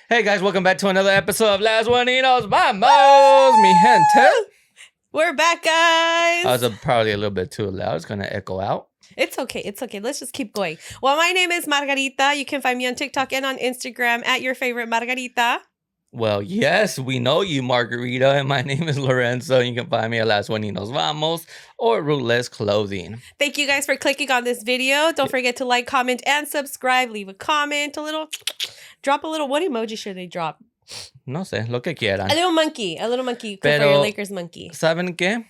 Hey guys, welcome back to another episode of Las Bueninos Vamos, mi gente. We're back, guys. I was probably a little bit too loud. It's going to echo out. It's okay. It's okay. Let's just keep going. Well, my name is Margarita. You can find me on TikTok and on Instagram at your favorite Margarita. Well, yes, we know you, Margarita, and my name is Lorenzo. You can find me at Las Bueninos Vamos or Rootless Clothing. Thank you guys for clicking on this video. Don't forget to like, comment, and subscribe. Leave a comment, drop a little, what emoji should they drop? No sé, lo que quieran. A little monkey for Pero, your Lakers monkey. ¿Saben qué?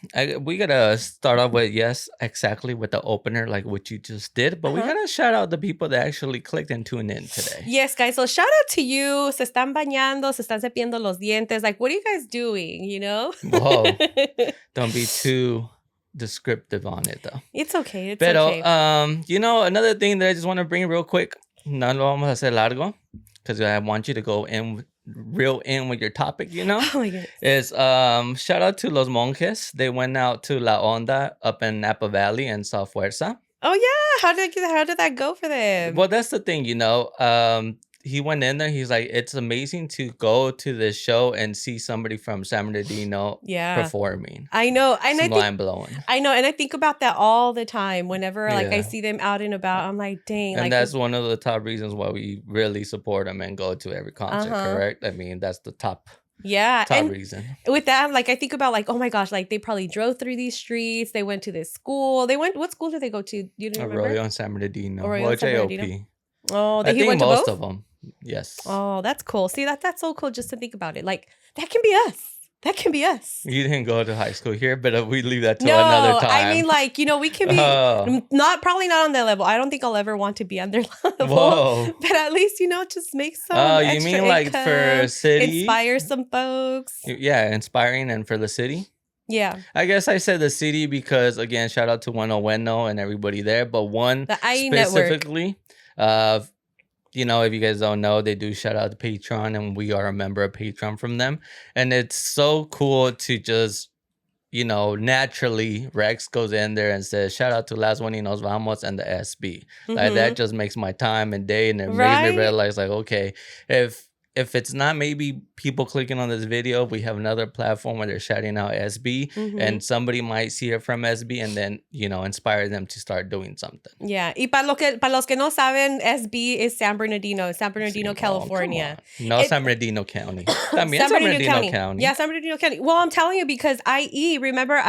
We gotta start off with, exactly with the opener, like what you just did. But we gotta shout out the people that actually clicked and tuned in today. Yes, guys. So shout out to you. Se están bañando, se están cepillando los dientes. Like, what are you guys doing, you know? Whoa. Don't be too descriptive on it, though. It's okay. It's Pero, okay. another thing that I just want to bring real quick. No lo vamos a hacer largo. Because I want you to go in with your topic, you know? Oh my goodness. Is shout out to Los Monjes. They went out to La Onda up in Napa Valley and saw Fuerza. Oh yeah. How did that go for them? Well, that's the thing, you know. He went in there. He's like, it's amazing to go to this show and see somebody from San Bernardino performing. I know. And it's mind blowing. I know. And I think about that all the time. Whenever I see them out and about, I'm like, dang. And that's one of the top reasons why we really support them and go to every concert, correct? I mean, that's the top reason. With that, like, I think about, like, oh my gosh, like, they probably drove through these streets. They went to this school. What school did they go to? You don't remember? Arroyo and San Bernardino. Arroyo and San Bernardino. JOP. Oh, I think went to most both? of them. Yes. Oh, that's cool. See, that's so cool just to think about it. Like, that can be us. That can be us. You didn't go to high school here, but we leave that to another time. I mean, like, you know, we can be probably not on their level. I don't think I'll ever want to be on their level. Whoa. But at least, you know, just make some you mean like income, for city? Inspire some folks. Yeah, inspiring and for the city. Yeah. I guess I said the city because, again, shout out to Bueno and everybody there. But one the IE specifically, you know, if you guys don't know, they do shout out to Patreon, and we are a member of Patreon from them. And it's so cool to just, you know, naturally, Rex goes in there and says, shout out to Las Bueninos Vamos and the SB. Like, that just makes my time and day, and it makes me realize, like, okay, if it's not maybe people clicking on this video, we have another platform where they're shouting out SB, and somebody might see it from SB and then, you know, inspire them to start doing something. Yeah. Y para los que no saben, SB is San Bernardino, California. No, San Bernardino County. También San Bernardino County. Yeah, San Bernardino County. Well, I'm telling you because IE, remember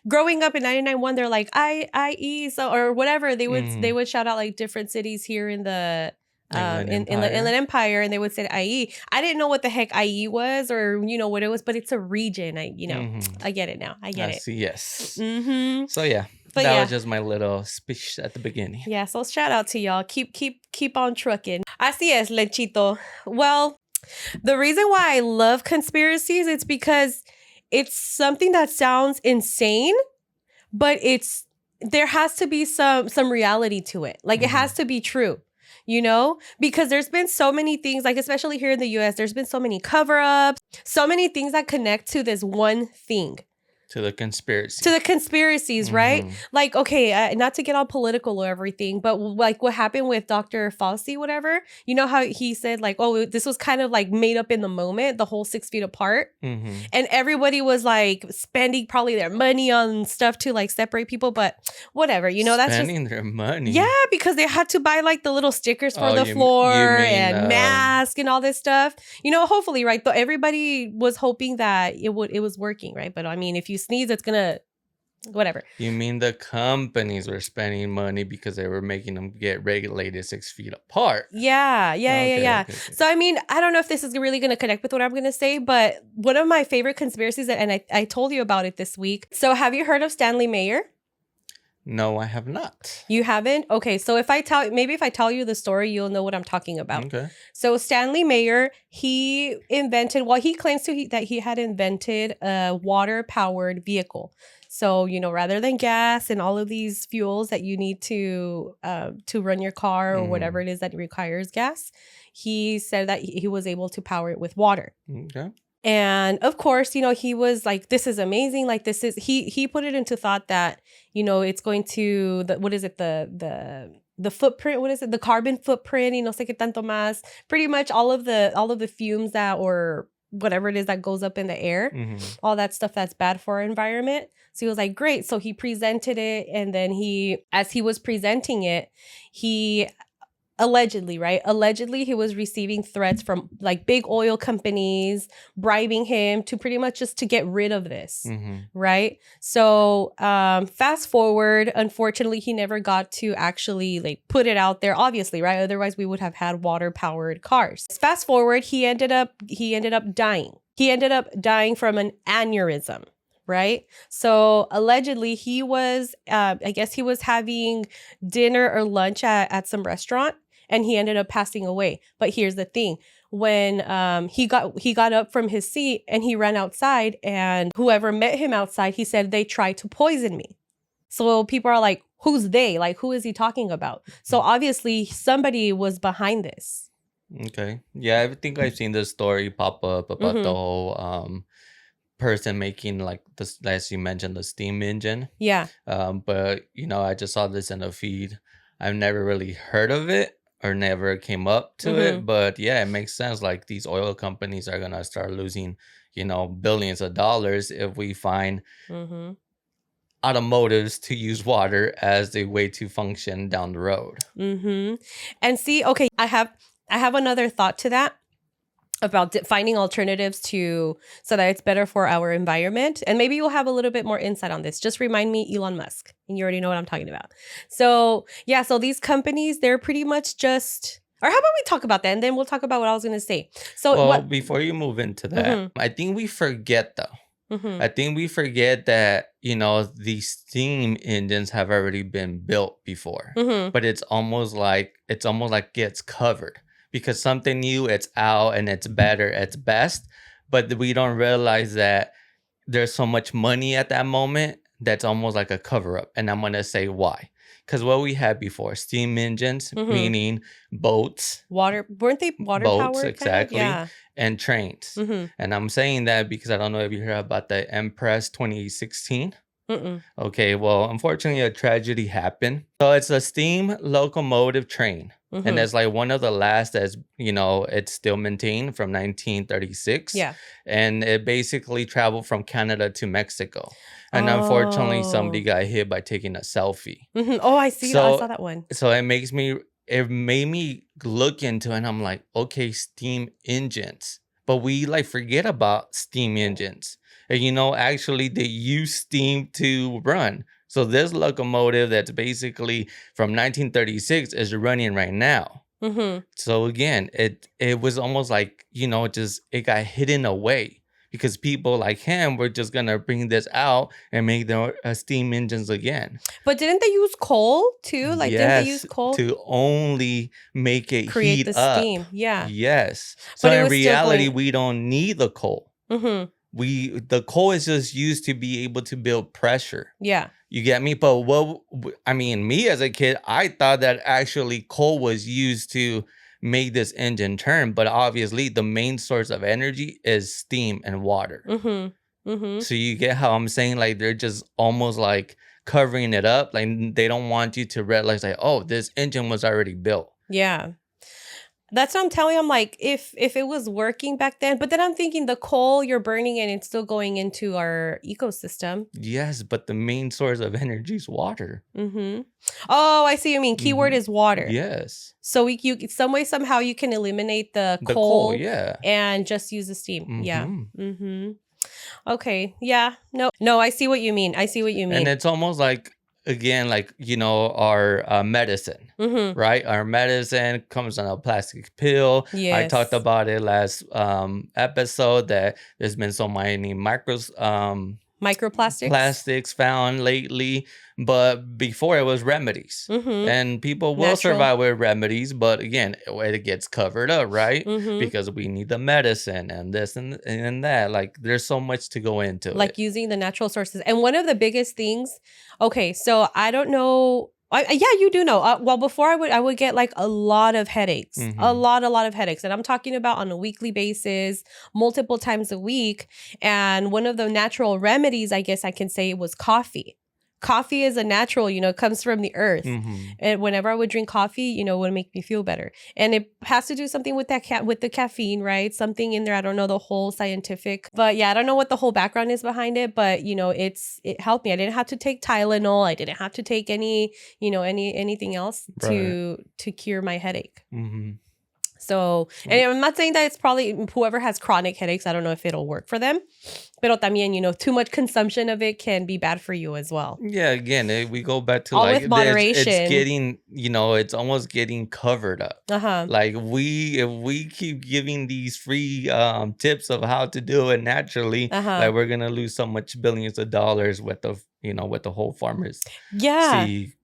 growing up in 99.1, they're like IE, so, or whatever. They would shout out like different cities here in the in the Inland Empire, and they would say IE. I didn't know what the heck IE was, or you know what it was, but it's a region. I get it now. I get it. See, yes. Mm-hmm. So yeah, that was just my little speech at the beginning. Yeah. So shout out to y'all. Keep on trucking. Así es, Lechito. Well, the reason why I love conspiracies, it's because it's something that sounds insane, but there has to be some reality to it. Like it has to be true. You know, because there's been so many things, like especially here in the US, there's been so many cover-ups, so many things that connect to this one thing. To the conspiracy. To the conspiracies, right? Like, okay, not to get all political or everything, but like what happened with Dr. Fauci, whatever. You know how he said like, oh, this was kind of like made up in the moment, the whole 6 feet apart. And everybody was like spending probably their money on stuff to like separate people, but whatever, you know, that's spending their money. Yeah, because they had to buy like the little stickers for the floor and mask and all this stuff. You know, hopefully, right? Everybody was hoping that it was working, right? But I mean, if you sneeze, it's gonna whatever. You mean the companies were spending money because they were making them get regulated 6 feet apart? Yeah. Okay. So I mean, I don't know if this is really gonna connect with what I'm gonna say, but one of my favorite conspiracies, and I told you about it this week. So have you heard of Stanley Mayer? No, I have not. You haven't? Okay, so if I tell you the story, you'll know what I'm talking about. Okay. So Stanley Mayer, he claims that he had invented a water-powered vehicle. So, you know, rather than gas and all of these fuels that you need to run your car or whatever it is that requires gas, he said that he was able to power it with water. Okay. And of course, you know, he was like, this is amazing. Like he put it into thought that, you know, it's going to, the the footprint, what is it? The carbon footprint, y no sé qué tanto más. Pretty much all of the fumes that, or whatever it is that goes up in the air, all that stuff that's bad for our environment. So he was like, great. So he presented it, and then as he was presenting it, he allegedly, right? Allegedly, he was receiving threats from like big oil companies bribing him to pretty much just to get rid of this, right? So fast forward, unfortunately, he never got to actually like put it out there, obviously, right? Otherwise, we would have had water-powered cars. Fast forward, he ended up dying. He ended up dying from an aneurysm. Right. So allegedly he was, I guess he was having dinner or lunch at some restaurant, and he ended up passing away. But here's the thing. When he got up from his seat and he ran outside, and whoever met him outside, he said, they tried to poison me. So people are like, who's they? Like, who is he talking about? So obviously somebody was behind this. Okay. Yeah, I think I've seen this story pop up about the whole person making like this, as you mentioned, the steam engine. Yeah. But I just saw this in a feed. I've never really heard of it or never came up to it. But yeah, it makes sense. Like these oil companies are gonna start losing, billions of dollars if we find automotives to use water as a way to function down the road. And see, okay, I have another thought to that, about finding alternatives so that it's better for our environment. And maybe you'll have a little bit more insight on this. Just remind me, Elon Musk, and you already know what I'm talking about. So yeah, so these companies, they're pretty much just, or how about we talk about that, and then we'll talk about what I was going to say. So before you move into that, I think we forget though. I think we forget that, these steam engines have already been built before, but it's almost like gets covered. Because something new, it's out and it's better, it's best. But we don't realize that there's so much money at that moment that's almost like a cover up. And I'm going to say why. Because what we had before, steam engines, meaning boats. Weren't they water boats, powered? exactly. Yeah. And trains. And I'm saying that because I don't know if you heard about the Empress 2016. Okay, well, unfortunately, a tragedy happened. So it's a steam locomotive train. And that's like one of the last that's, it's still maintained from 1936. Yeah. And it basically traveled from Canada to Mexico. And unfortunately, somebody got hit by taking a selfie. Oh, I see. I saw that one. So it made me look into it, and I'm like, okay, steam engines. But we like forget about steam engines. And actually they use steam to run. So this locomotive that's basically from 1936 is running right now. So again, it was almost like, it got hidden away because people like him were just going to bring this out and make their steam engines again. But didn't they use coal too? Like, didn't they use coal? To only make it create heat the up. Steam. Yeah. Yes. So in reality, we don't need the coal. The coal is just used to be able to build pressure. Yeah. You get me? But me as a kid, I thought that actually coal was used to make this engine turn. But obviously, the main source of energy is steam and water. So you get how I'm saying? Like, they're just almost like covering it up. Like, they don't want you to realize, like, oh, this engine was already built. Yeah. That's what I'm telling you. I'm like, if it was working back then, but then I'm thinking the coal you're burning and it's still going into our ecosystem. Yes, but the main source of energy is water. Oh, I see what you mean. Keyword is water. Yes. So somehow you can eliminate the coal, yeah, and just use the steam. Yeah. Okay. Yeah. No, I see what you mean. And it's almost like, again, like, our medicine, right? Our medicine comes in a plastic pill. Yes. I talked about it last episode that there's been so many plastics found lately, but before it was remedies, and people will survive with remedies, but again, it gets covered up, right? Because we need the medicine and this and that. Like, there's so much to go into like using the natural sources. And one of the biggest things, okay, so I don't know, yeah, you do know. Well, before I would get like a lot of headaches, a lot of headaches. And I'm talking about on a weekly basis, multiple times a week. And one of the natural remedies, I guess I can say, was coffee. coffee is a natural, it comes from the earth. Mm-hmm. And whenever I would drink coffee, it would make me feel better. And it has to do something with with the caffeine, right? Something in there. I don't know the whole scientific, but yeah, I don't know what the whole background is behind it, but it helped me. I didn't have to take Tylenol. I didn't have to take anything else to cure my headache. Mm-hmm. So, and I'm not saying that it's probably whoever has chronic headaches, I don't know if it'll work for them. Pero también, too much consumption of it can be bad for you as well. Yeah, again, we go back to All like with moderation. it's getting, it's almost getting covered up. Uh-huh. Like if we keep giving these free tips of how to do it naturally, like we're gonna lose so much billions of dollars with the whole pharmacy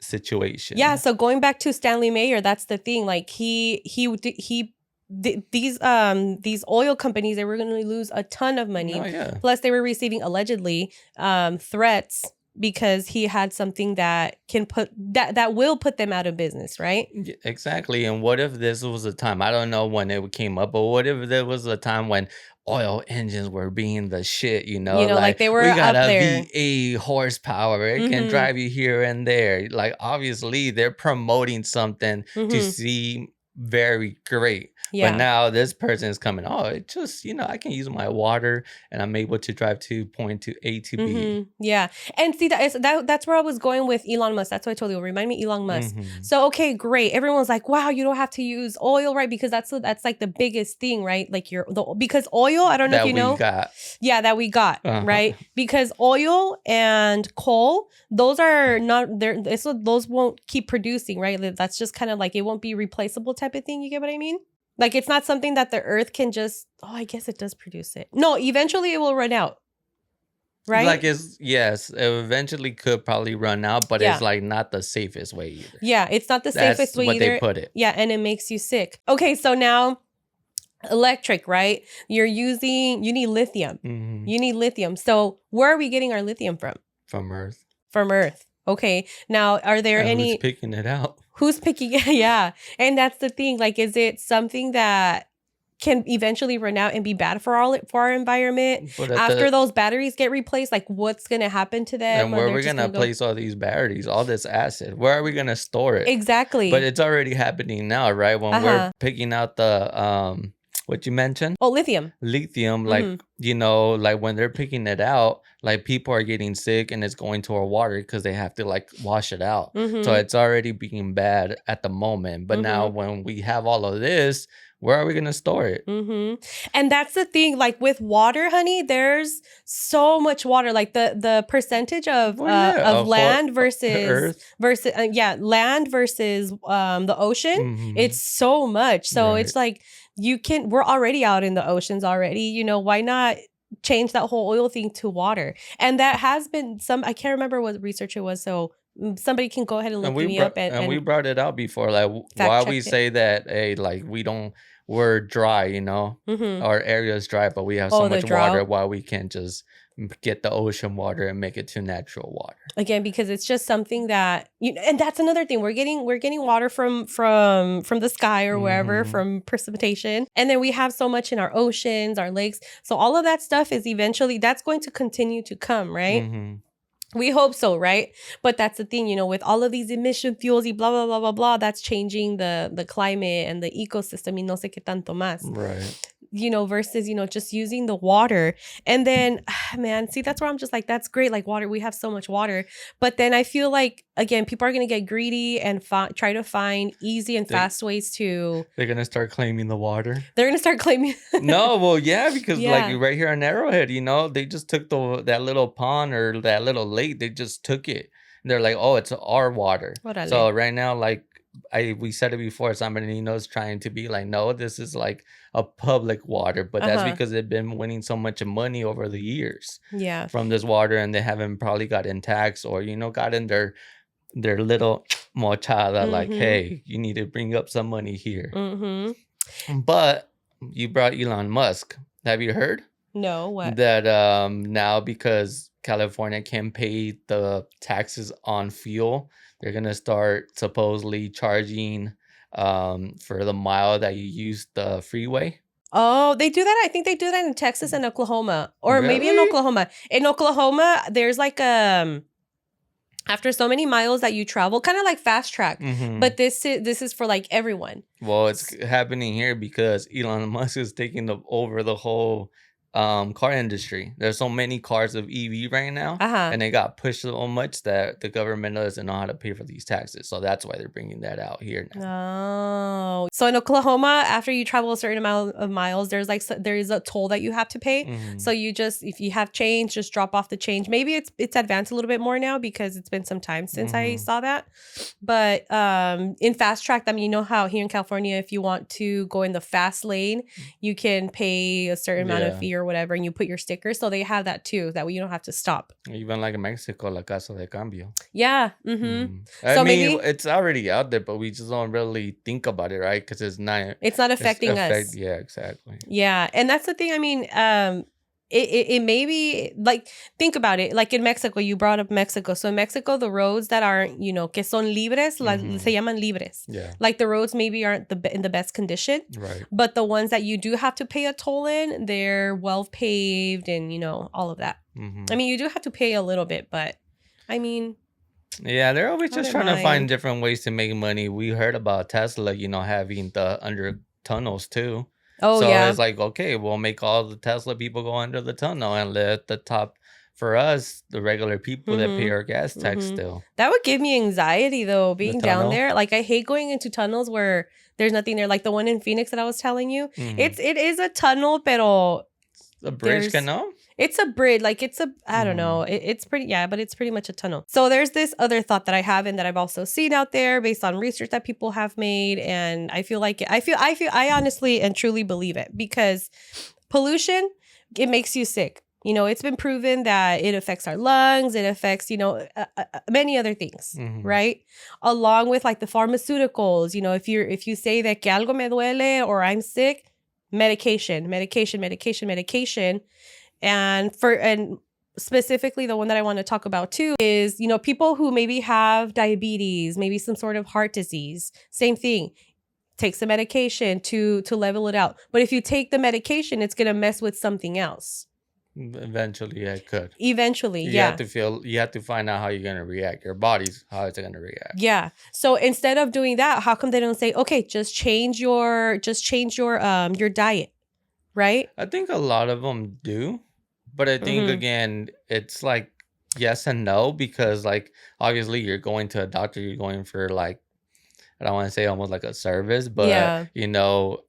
situation. Yeah, so going back to Stanley Mayer, that's the thing. Like these oil companies, they were going to lose a ton of money. Oh, yeah. Plus they were receiving allegedly threats because he had something that will put them out of business, right? Exactly. And what if this was a time, I don't know when it came up, but what if there was a time when oil engines were being the shit, like they were we got up a there. V8 horsepower, it can drive you here and there. Like obviously they're promoting something to seem very great. Yeah. But now this person is coming, it just, I can use my water and I'm able to drive to point to A to B. Yeah. And see, that's where I was going with Elon Musk. That's what I told you. Remind me Elon Musk. So, okay, great. Everyone's like, wow, you don't have to use oil, right? Because that's like the biggest thing, right? Like because oil, I don't know if you know. Yeah, that we got, right? Because oil and coal, those are not there. Those won't keep producing, right? That's just kind of like, it won't be replaceable type of thing. You get what I mean? Like, it's not something that the earth can just, I guess it does produce it. No, eventually it will run out. Right? Like it eventually could probably run out, but it's like not the safest way either. Yeah, it's not the safest way either. That's what they put it. Yeah, and it makes you sick. Okay, so now electric, right? You need lithium. You need lithium. So where are we getting our lithium from? From Earth. From Earth. Okay. Now, are there any... Who's picking it out? Who's picking it? Yeah. And that's the thing. Like, is it something that can eventually run out and be bad for our environment? After those batteries get replaced, like what's going to happen to them? And where are we going to place all these batteries, all this acid? Where are we going to store it? Exactly. But it's already happening now, right? When we're picking out the... what you mentioned? Oh, lithium. Lithium, like, like when they're picking it out, like people are getting sick and it's going to our water because they have to like wash it out. So it's already being bad at the moment. But now when we have all of this, where are we going to store it? And that's the thing, like with water, honey, there's so much water. Like the percentage of land versus land versus the ocean, it's so much. So it's like we're already out in the oceans already, why not change that whole oil thing to water? And that has been I can't remember what research it was, so somebody can go ahead and look me up. And we brought it out before, like why we say that, hey, like we're dry, our area is dry, but we have so much water, why we can't just get the ocean water and make it to natural water. Again, because it's just something that and that's another thing. We're getting water from the sky or wherever, from precipitation. And then we have so much in our oceans, our lakes. So all of that stuff is eventually, that's going to continue to come, right? We hope so, right? But that's the thing, with all of these emission fuels, blah, blah, blah, blah, blah, that's changing the climate and the ecosystem, y no sé qué tanto más. Right. Versus, just using the water. And then, man, see, that's where I'm just like, that's great. Like water, we have so much water. But then I feel like, again, people are going to get greedy and try to find easy and fast ways to... They're going to start claiming the water. They're going to start claiming... No, well, yeah, because like right here in Arrowhead, they just took that little pond or that little lake. They just took it. And they're like, oh, it's our water. Orale. So right now, like, we said it before, San Bernardino's trying to be like, no, this is like a public water, but that's because they've been winning so much money over the years from this water, and they haven't probably gotten taxed or gotten their little mochada, like, hey, you need to bring up some money here. But you brought Elon Musk. Have you heard? No, what? That now because California can't pay the taxes on fuel, they're going to start supposedly charging for the mile that you use the freeway. Oh, they do that? I think they do that in Texas and Oklahoma. Or maybe in Oklahoma. In Oklahoma, there's like After so many miles that you travel, kind of like fast track, but this is for like everyone. Well, it's happening here because Elon Musk is taking over the whole car industry. There's so many cars of EV right now, and they got pushed so much that the government doesn't know how to pay for these taxes. So that's why they're bringing that out here now. Oh, so in Oklahoma, after you travel a certain amount of miles, there is a toll that you have to pay. So you just, if you have change, just drop off the change. Maybe it's advanced a little bit more now because it's been some time since I saw that. But in fast track, I mean, you know how here in California, if you want to go in the fast lane, you can pay a certain amount of fee or whatever, and you put your sticker. So they have that too. That way you don't have to stop. Even like in Mexico, La Casa de Cambio. Yeah. I mean, it's already out there, but we just don't really think about it, right? Because it's not affecting us. Yeah, exactly. Yeah, and that's the thing. I mean, it may be like, think about it. Like in Mexico, you brought up Mexico. So in Mexico, the roads that aren't, que son libres, se llaman libres. Yeah. Like the roads maybe aren't in the best condition. Right. But the ones that you do have to pay a toll in, they're well paved and, all of that. I mean, you do have to pay a little bit, but I mean... Yeah, they're always just trying to find different ways to make money. We heard about Tesla, having the under tunnels too. Oh, so yeah. it's like, okay, we'll make all the Tesla people go under the tunnel and let the top, for us, the regular people that pay our gas tax still. That would give me anxiety though, being down there. Like I hate going into tunnels where there's nothing there. Like the one in Phoenix that I was telling you. It is a tunnel, pero a bridge canal? It's a bridge. Like I don't know. It's pretty, but it's pretty much a tunnel. So there's this other thought that I have and that I've also seen out there based on research that people have made. And I feel like I honestly and truly believe it, because pollution, it makes you sick. It's been proven that it affects our lungs. It affects, many other things, right? Along with like the pharmaceuticals, if you say that que algo me duele or I'm sick, medication. And specifically the one that I want to talk about too is, people who maybe have diabetes, maybe some sort of heart disease, same thing. Take some medication to level it out. But if you take the medication, it's going to mess with something else. Eventually, it could. Eventually, you have to find out how you're going to react. Your body's, how it's going to react. Yeah. So instead of doing that, how come they don't say, okay, just change your diet, right? I think a lot of them do. But I think, again, it's like yes and no, because like obviously you're going to a doctor, you're going for like, I don't want to say almost like a service, but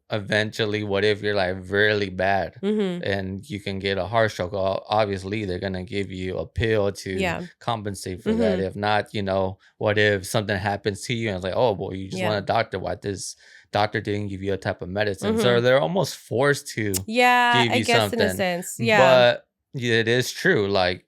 eventually what if you're like really bad and you can get a heart stroke? Obviously they're going to give you a pill to compensate for that. If not, what if something happens to you and it's like, oh, well, you just want a doctor. Why this doctor didn't give you a type of medicine? So they're almost forced to give you I guess something. in a sense. Yeah. But it is true. Like,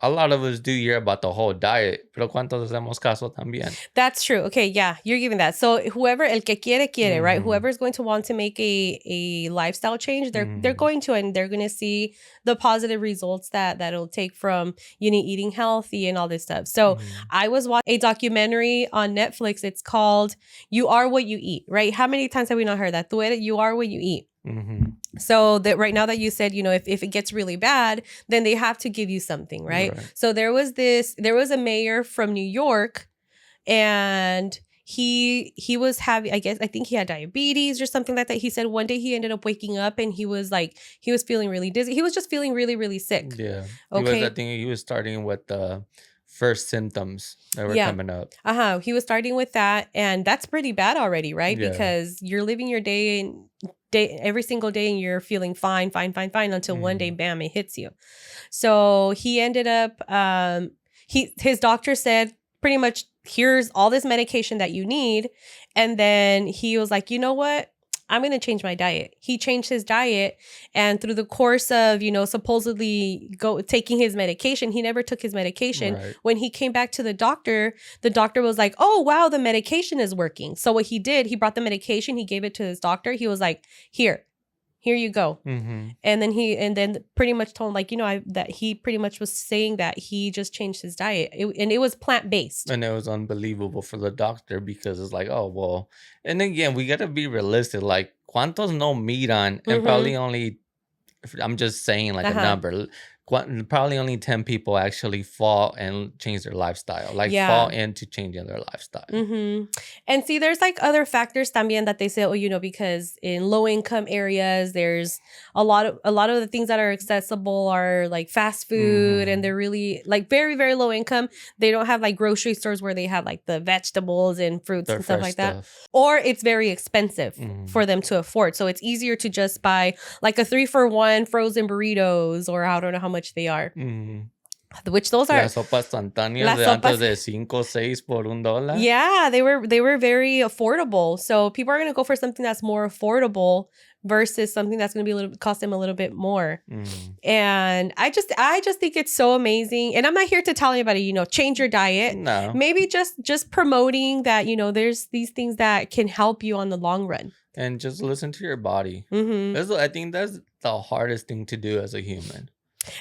a lot of us do hear about the whole diet, pero ¿cuántos hacemos caso también? That's true. Okay, yeah, you're giving that. So whoever, el que quiere, right? Whoever is going to want to make a lifestyle change, they're going to, and they're going to see the positive results that it'll take from, eating healthy and all this stuff. So I was watching a documentary on Netflix. It's called "You Are What You Eat," right? How many times have we not heard that? You are what you eat. So that right now that you said, if it gets really bad, then they have to give you something, right? So there was a mayor from New York, and he was having, I think he had diabetes or something like that. He said one day he ended up waking up and he was feeling really dizzy. He was just feeling really, really sick. Yeah. Okay. I think he was starting with the first symptoms that were coming up. He was starting with that, and that's pretty bad already, right? Yeah. Because you're living your day every single day and you're feeling fine until one day, bam, it hits you. So he ended up, his doctor said pretty much, here's all this medication that you need. And then he was like, you know what? I'm going to change my diet. He changed his diet, and through the course of, supposedly taking his medication, he never took his medication. Right. When he came back to the doctor was like, oh, wow, the medication is working. So what he did, he brought the medication, he gave it to his doctor. He was like, here you go. And then pretty much told him, that he pretty much was saying that he just changed his diet, and it was plant-based. And it was unbelievable for the doctor, because it's like, oh, well, and again, we got to be realistic. Like, ¿cuántos no miran? And probably only, I'm just saying like a number, probably only 10 people actually fall and change their lifestyle, like fall into changing their lifestyle. And see, there's like other factors también that they say, oh, you know, because in low income areas, there's a lot of the things that are accessible are like fast food, and they're really like very, very low income. They don't have like grocery stores where they have like the vegetables and fruits and stuff like that. Or it's very expensive for them to afford. So it's easier to just buy like a 3-for-1 frozen burritos, or I don't know how much they are. Which those are las sopas instantáneas de antes de 5, 6 por $1. Yeah, they were very affordable. So people are going to go for something that's more affordable versus something that's going to be cost them a little bit more. And I just think it's so amazing. And I'm not here to tell anybody, you know, change your diet. No. Maybe just promoting that, you know, there's these things that can help you on the long run. And just listen to your body. I think that's the hardest thing to do as a human.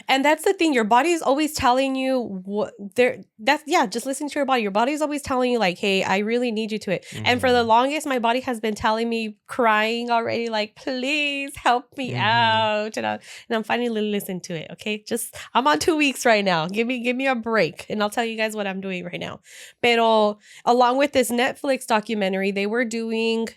And that's the thing. Your body is always telling you what just listen to your body. Your body is always telling you like, hey, I really need you to it. And for the longest, my body has been telling me, crying already, like, please help me out. And I'm finally listening to it. Okay. I'm on 2 weeks right now. Give me a break. And I'll tell you guys what I'm doing right now. Pero along with this Netflix documentary, they were doing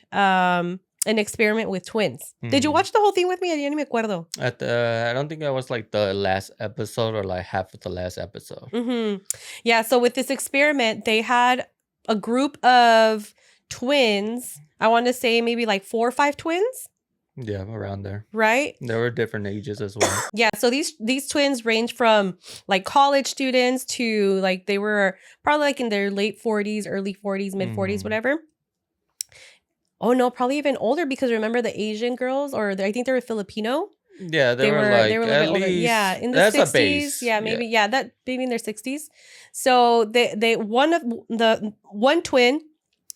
an experiment with twins. Did you watch the whole thing with me? Ya ni me acuerdo. I don't think I was like the last episode or like half of the last episode. Yeah, so with this experiment, they had a group of twins. I want to say maybe like 4 or 5 twins. Yeah, around there. Right? There were different ages as well. Yeah, so these twins range from like college students to like they were probably like in their late 40s, early 40s, mid 40s, whatever. Oh, no, probably even older, because remember the Asian girls, I think they were Filipino. Yeah, they were like a little at bit older. least, Yeah, in the that's 60s. A base. Yeah, maybe. Yeah, that maybe in their 60s. So one twin,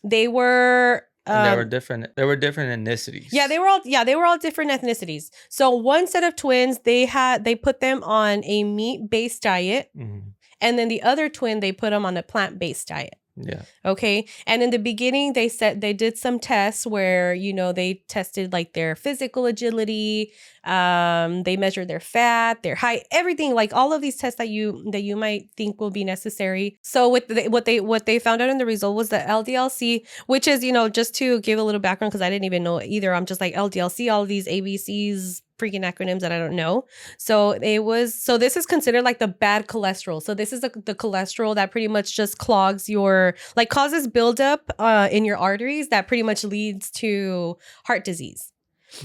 they were and they were different. They were different ethnicities. Yeah, they were all different ethnicities. So one set of twins, they put them on a meat-based diet, and then the other twin, they put them on a plant-based diet. Yeah. Okay. And in the beginning, they did some tests where, you know, they tested like their physical agility. They measured their fat, their height, everything, like all of these tests that you might think will be necessary. So what they found out in the result was the LDLC, which is, you know, just to give a little background, because I didn't even know either. I'm just like LDLC, all of these ABCs, freaking acronyms that I don't know. So this is considered like the bad cholesterol. So this is the cholesterol that pretty much just causes buildup in your arteries that pretty much leads to heart disease.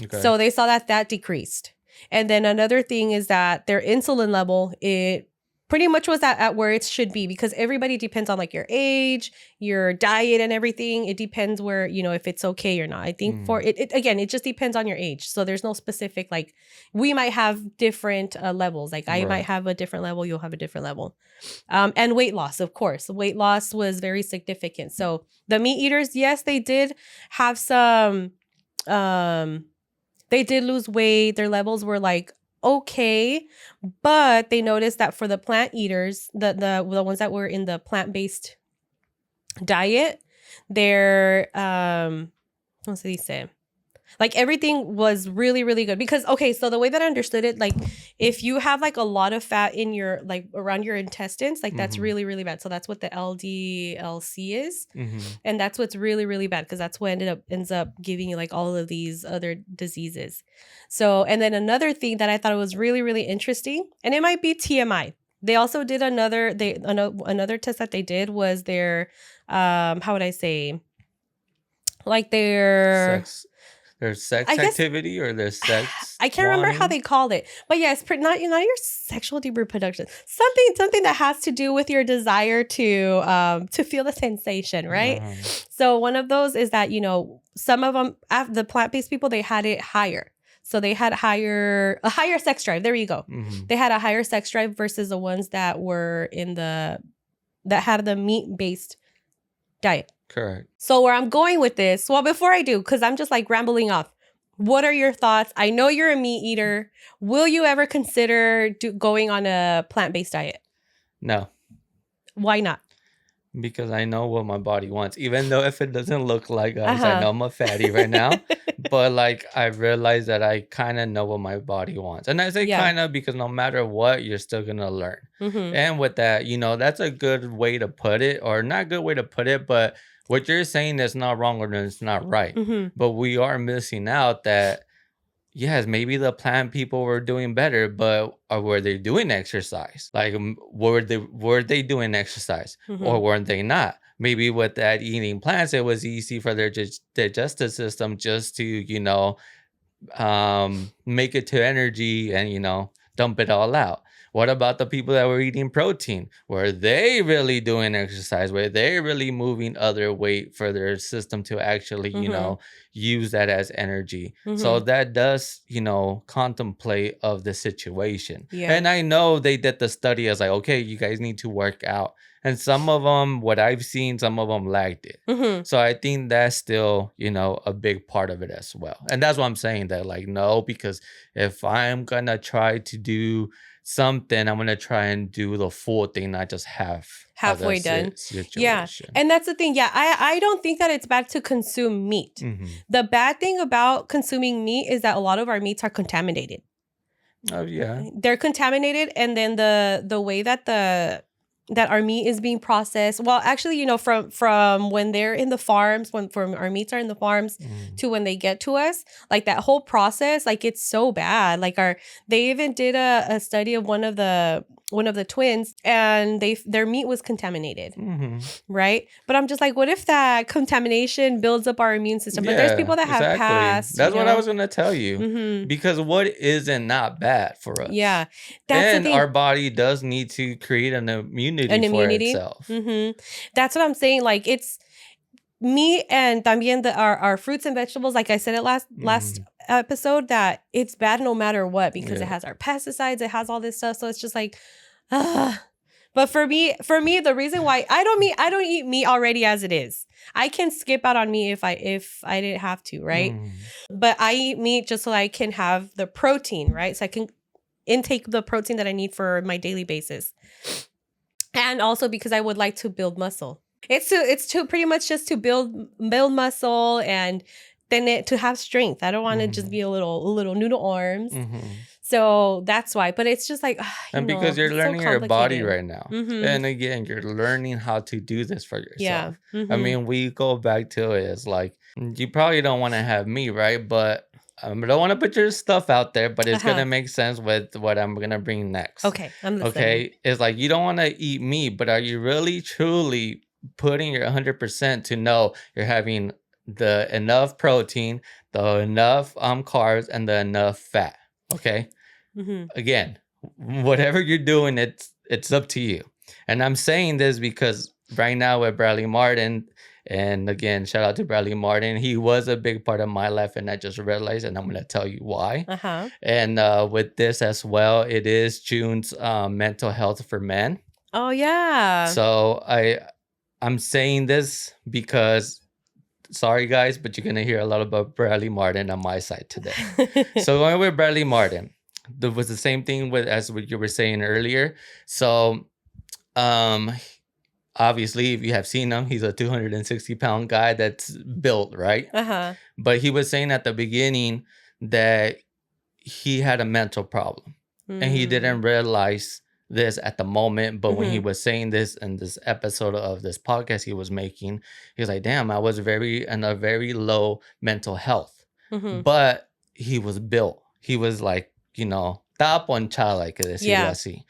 Okay. So they saw that decreased. And then another thing is that their insulin level, it pretty much was at where it should be, because everybody depends on like your age, your diet and everything. It depends where, you know, if it's okay or not. I think for it again, it just depends on your age. So there's no specific, like we might have different levels. Like I might have a different level, you'll have a different level. And weight loss, of course. Weight loss was very significant. So the meat eaters, yes, they did have some, they did lose weight. Their levels were like okay, but they noticed that for the plant eaters, the ones that were in the plant-based diet, their what's it say? Like everything was really, really good. Because, okay, so the way that I understood it, like if you have like a lot of fat in your, like around your intestines, like that's really, really bad. So that's what the LDLC is. And that's what's really, really bad, because that's what ends up giving you like all of these other diseases. So, and then another thing that I thought was really, really interesting, and it might be TMI. They also did another test that they did was their, how would I say? Like their... Their sex activity or their sex. I can't remember how they called it, but yeah, it's not your sexual reproduction. Something that has to do with your desire to feel the sensation, right? So one of those is that, you know, some of them, the plant-based people, they had it higher. So they had a higher sex drive. There you go. They had a higher sex drive versus the ones that were that had the meat-based diet. Correct. So where I'm going with this, well, before I do, because I'm just like rambling off, what are your thoughts? I know you're a meat eater. Will you ever consider going on a plant-based diet? No. Why not? Because I know what my body wants, even though if it doesn't look like us, I Uh-huh. know I'm a fatty right now, but like I realized that I kind of know what my body wants. And I say Yeah. kind of because no matter what, you're still gonna learn. Mhm. And with that, that's a good way to put it, or not good way to put it, but what you're saying is not wrong or it's not right. Mhm. But we are missing out that yes, maybe the plant people were doing better, but were they doing exercise? Like, were they doing exercise, or Mhm. weren't they not? Maybe with that eating plants, it was easy for their digestive system just to make it to energy and dump it all out. What about the people that were eating protein? Were they really doing exercise? Were they really moving other weight for their system to actually Mhm. use that as energy? So Mhm. that does contemplate of the situation. Yeah. And I know they did the study as like, okay, you guys need to work out, and some of them, what I've seen, some of them lacked it. Mhm. So I think that's still, a big part of it as well. And that's what I'm saying, that like no, because if I'm gonna try to do something, I'm gonna try and do the full thing, not just half of the Halfway done. Yeah. situation. And that's the thing. Yeah, I don't think that it's bad to consume meat. Hmm. The bad thing about consuming meat is that a lot of our meats are contaminated. Oh yeah. They're contaminated, and then the way that that our meat is being processed, well, actually, from when they're in the farms, when from our meats are in the farms Mm. to when they get to us, like that whole process, like it's so bad. Like they even did a study of one of the twins, and their meat was contaminated, Hmm. right? But I'm just like, what if that contamination builds up our immune system? But there's Yeah, people that have exactly. passed, That's what I was gonna tell you. Mm-hmm. Because what isn't not bad for us? Yeah, that's the And thing. our body does need to create an immunity An for immunity. itself. That's what I'm saying. Like it's meat, and también our fruits and vegetables. Like I said it last Mhm. episode, that it's bad no matter what, because it Yeah. has our pesticides, it has all this stuff. So it's just like, ah. But for me, the reason why I don't eat meat already as it is. I can skip out on meat if I didn't have to, right? Mhm. But I eat meat just so I can have the protein, right? So I can intake the protein that I need for my daily basis. And also because I would like to build muscle. It's to pretty much just to build muscle, and then to have strength. I don't want to just Mhm. be a little noodle arms. Mhm. So that's why. But it's just like, And because you're it's so learning your body complicated. right now. Mm-hmm. And again, you're learning how to do this for Yeah. yourself. I Mm-hmm. mean, we go back to it. It's like, you probably don't want to have me, right? But I don't want to put your stuff out there, but it's going Uh-huh. to make sense with what I'm going to bring next. Okay, I'm listening. Okay. It's like, you don't want to eat meat, but are you really, truly putting your 100% to know you're having the enough protein, the enough carbs, and the enough fat? Okay. Mm-hmm. Again, whatever you're doing, it's up to you. And I'm saying this because right now with Bradley Martin, and again, shout out to Bradley Martin, he was a big part of my life, and I just realized, and I'm going to tell you why. Uh-huh. And with this as well, it is June's mental health for men. Oh yeah. So I'm saying this because, sorry guys, but you're gonna hear a lot about Bradley Martin on my side today. So going with Bradley Martin, there was the same thing with as what you were saying earlier. So um obviously, if you have seen him, he's a 260-pound guy that's built, right? Uh-huh. But he was saying at the beginning that he had a mental problem, and he didn't realize this at the moment. But when he Mhm. was saying this in this episode of this podcast he was making, he was like, damn, I was very in a very low mental health. Mhm. But he was built. He was like, top ponchada, hay que decirlo Yeah. así.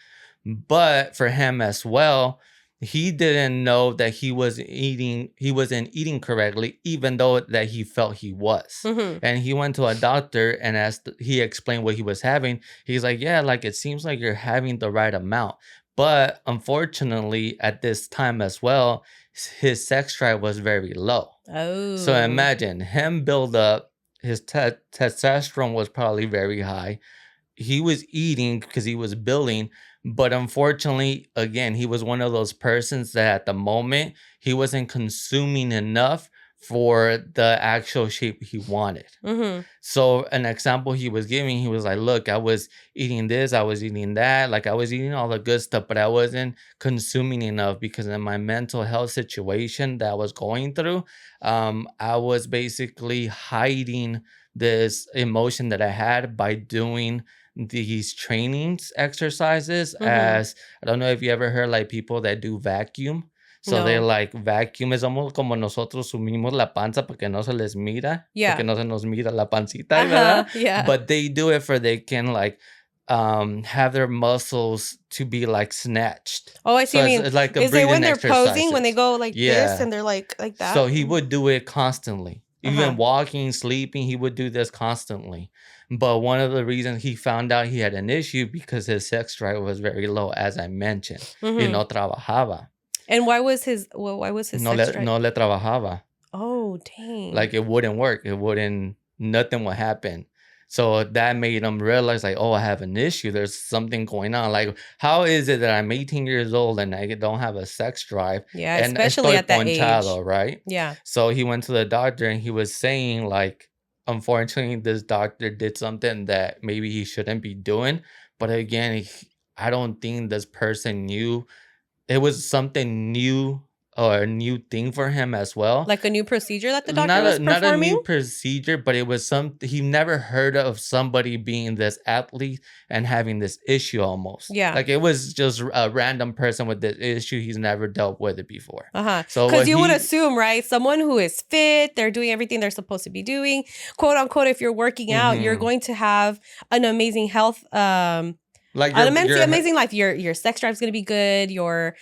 But for him as well, he didn't know that he wasn't eating correctly, even though that he felt he was. Mhm. And he went to a doctor, and he explained what he was having, he's like, yeah, like it seems like you're having the right amount. But unfortunately, at this time as well, his sex drive was very low. Oh. So imagine him build up, his testosterone was probably very high. He was eating because he was building, but unfortunately, again, he was one of those persons that at the moment he wasn't consuming enough for the actual shape he wanted. So an example he was giving, he was like, look, I was eating this, I was eating that, like I was eating all the good stuff, but I wasn't consuming enough because in my mental health situation that I was going through, I was basically hiding this emotion that I had by doing these trainings exercises. As I don't know if you ever heard like people that do vacuum. So they're No. like vacuum, es como nosotros sumimos la panza porque no se les mira, porque Yeah. no se nos mira la pancita, ¿verdad? Yeah. But they do it for they can like have their muscles to be like snatched. Oh, I see. So I mean, it's like a is it when breathing they're posing, when they exercises. go like this Yeah. and they're like that? So he would do it constantly. Even Uh-huh. walking, sleeping, he would do this constantly. But one of the reasons he found out he had an issue because his sex drive was very low, as I mentioned. Y no trabajaba. And why was his sex drive? No le trabajaba. Oh, dang. Like it wouldn't work. Nothing would happen. So that made him realize like, oh, I have an issue. There's something going on. Like, how is it that I'm 18 years old and I don't have a sex drive? Yeah, And especially estoy at that age. ponchado, right? Yeah. So he went to the doctor and he was saying like, unfortunately, this doctor did something that maybe he shouldn't be doing. But again, I don't think this person knew. It was something new or a new thing for him as well. Like a new procedure that the doctor was performing? Not a new procedure, but it was he never heard of somebody being this athlete and having this issue almost. Yeah. Like it was just a random person with this issue. He's never dealt with it before. So because you would assume, right? Someone who is fit, they're doing everything they're supposed to be doing. Quote unquote, if you're working out, you're going to have an amazing health like amazing life. Your sex drive is gonna be good. Your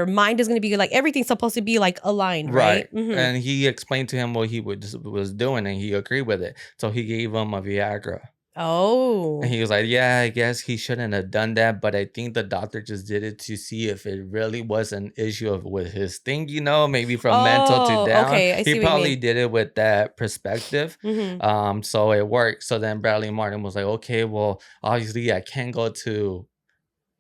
mind is gonna be good. Like everything's supposed to be like aligned, right? And he explained to him what he was doing, and he agreed with it. So he gave him a Viagra. Oh. And he was like, yeah, I guess he shouldn't have done that, but I think the doctor just did it to see if it really was an issue with his thing, maybe from mental to down. Okay, I see he what probably you mean. did it with that perspective. So it worked. So then Bradley Martin was like, okay, well, obviously I can't go to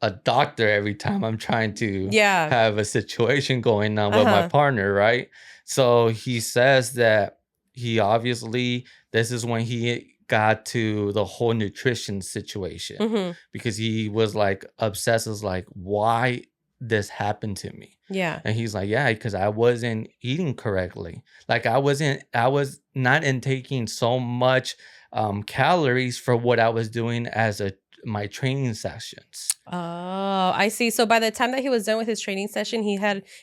a doctor every time I'm trying to have a situation going on with my partner, right? So he says that he obviously, this is when he got to the whole nutrition situation because he was like obsessed with like, why this happened to me? Yeah. And he's like, yeah, because I wasn't eating correctly. Like I was not intaking so much calories for what I was doing as my training sessions. Oh, I see. So by the time that he was done with his training session,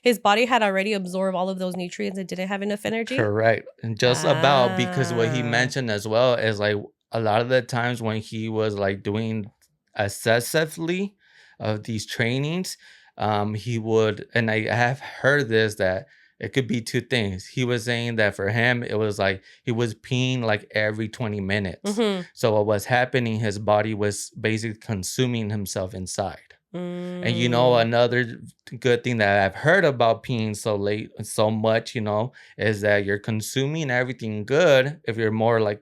his body had already absorbed all of those nutrients and didn't have enough energy. Correct. And just about, because what he mentioned as well is like a lot of the times when he was like doing excessively of these trainings, he would, and I have heard this, that it could be two things. He was saying that for him, it was like he was peeing like every 20 minutes. So what was happening, his body was basically consuming himself inside. And another good thing that I've heard about peeing so much, is that you're consuming everything good. If you're more like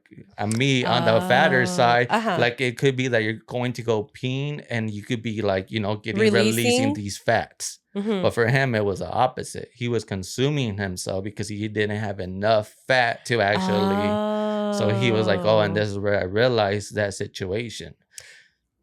me on the fatter side, like it could be that you're going to go peeing and you could be like, releasing these fats. But for him, it was the opposite. He was consuming himself because he didn't have enough fat to actually. So he was like, oh, and this is where I realized that situation.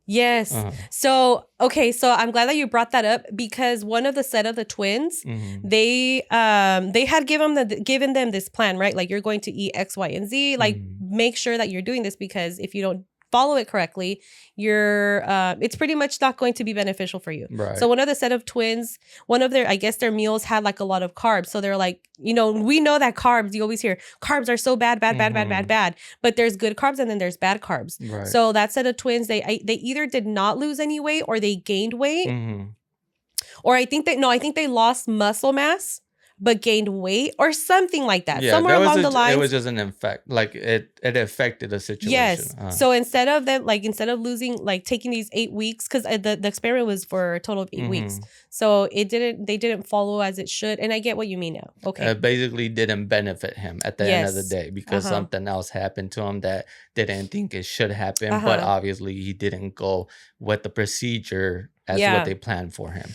Yes. So, okay. So I'm glad that you brought that up because one of the set of the twins, they had given them this plan, right? Like you're going to eat X, Y, and Z. Like make sure that you're doing this because if you don't follow it correctly, it's pretty much not going to be beneficial for you. Right. So one of the set of twins, one of their meals had like a lot of carbs. So they're like, we know that carbs, you always hear carbs are so bad. But there's good carbs and then there's bad carbs. Right. So that set of twins, they either did not lose any weight or they gained weight. Or I think they lost muscle mass but gained weight or something like that. Yeah, somewhere along the lines. It was just an effect. Like it affected the situation. Yes. So instead of losing, like taking these 8 weeks, because the experiment was for a total of 8 weeks. So they didn't follow as it should. And I get what you mean now. Okay. It basically didn't benefit him at the end of the day because something else happened to him that didn't think it should happen. But obviously he didn't go with the procedure as what they planned for him.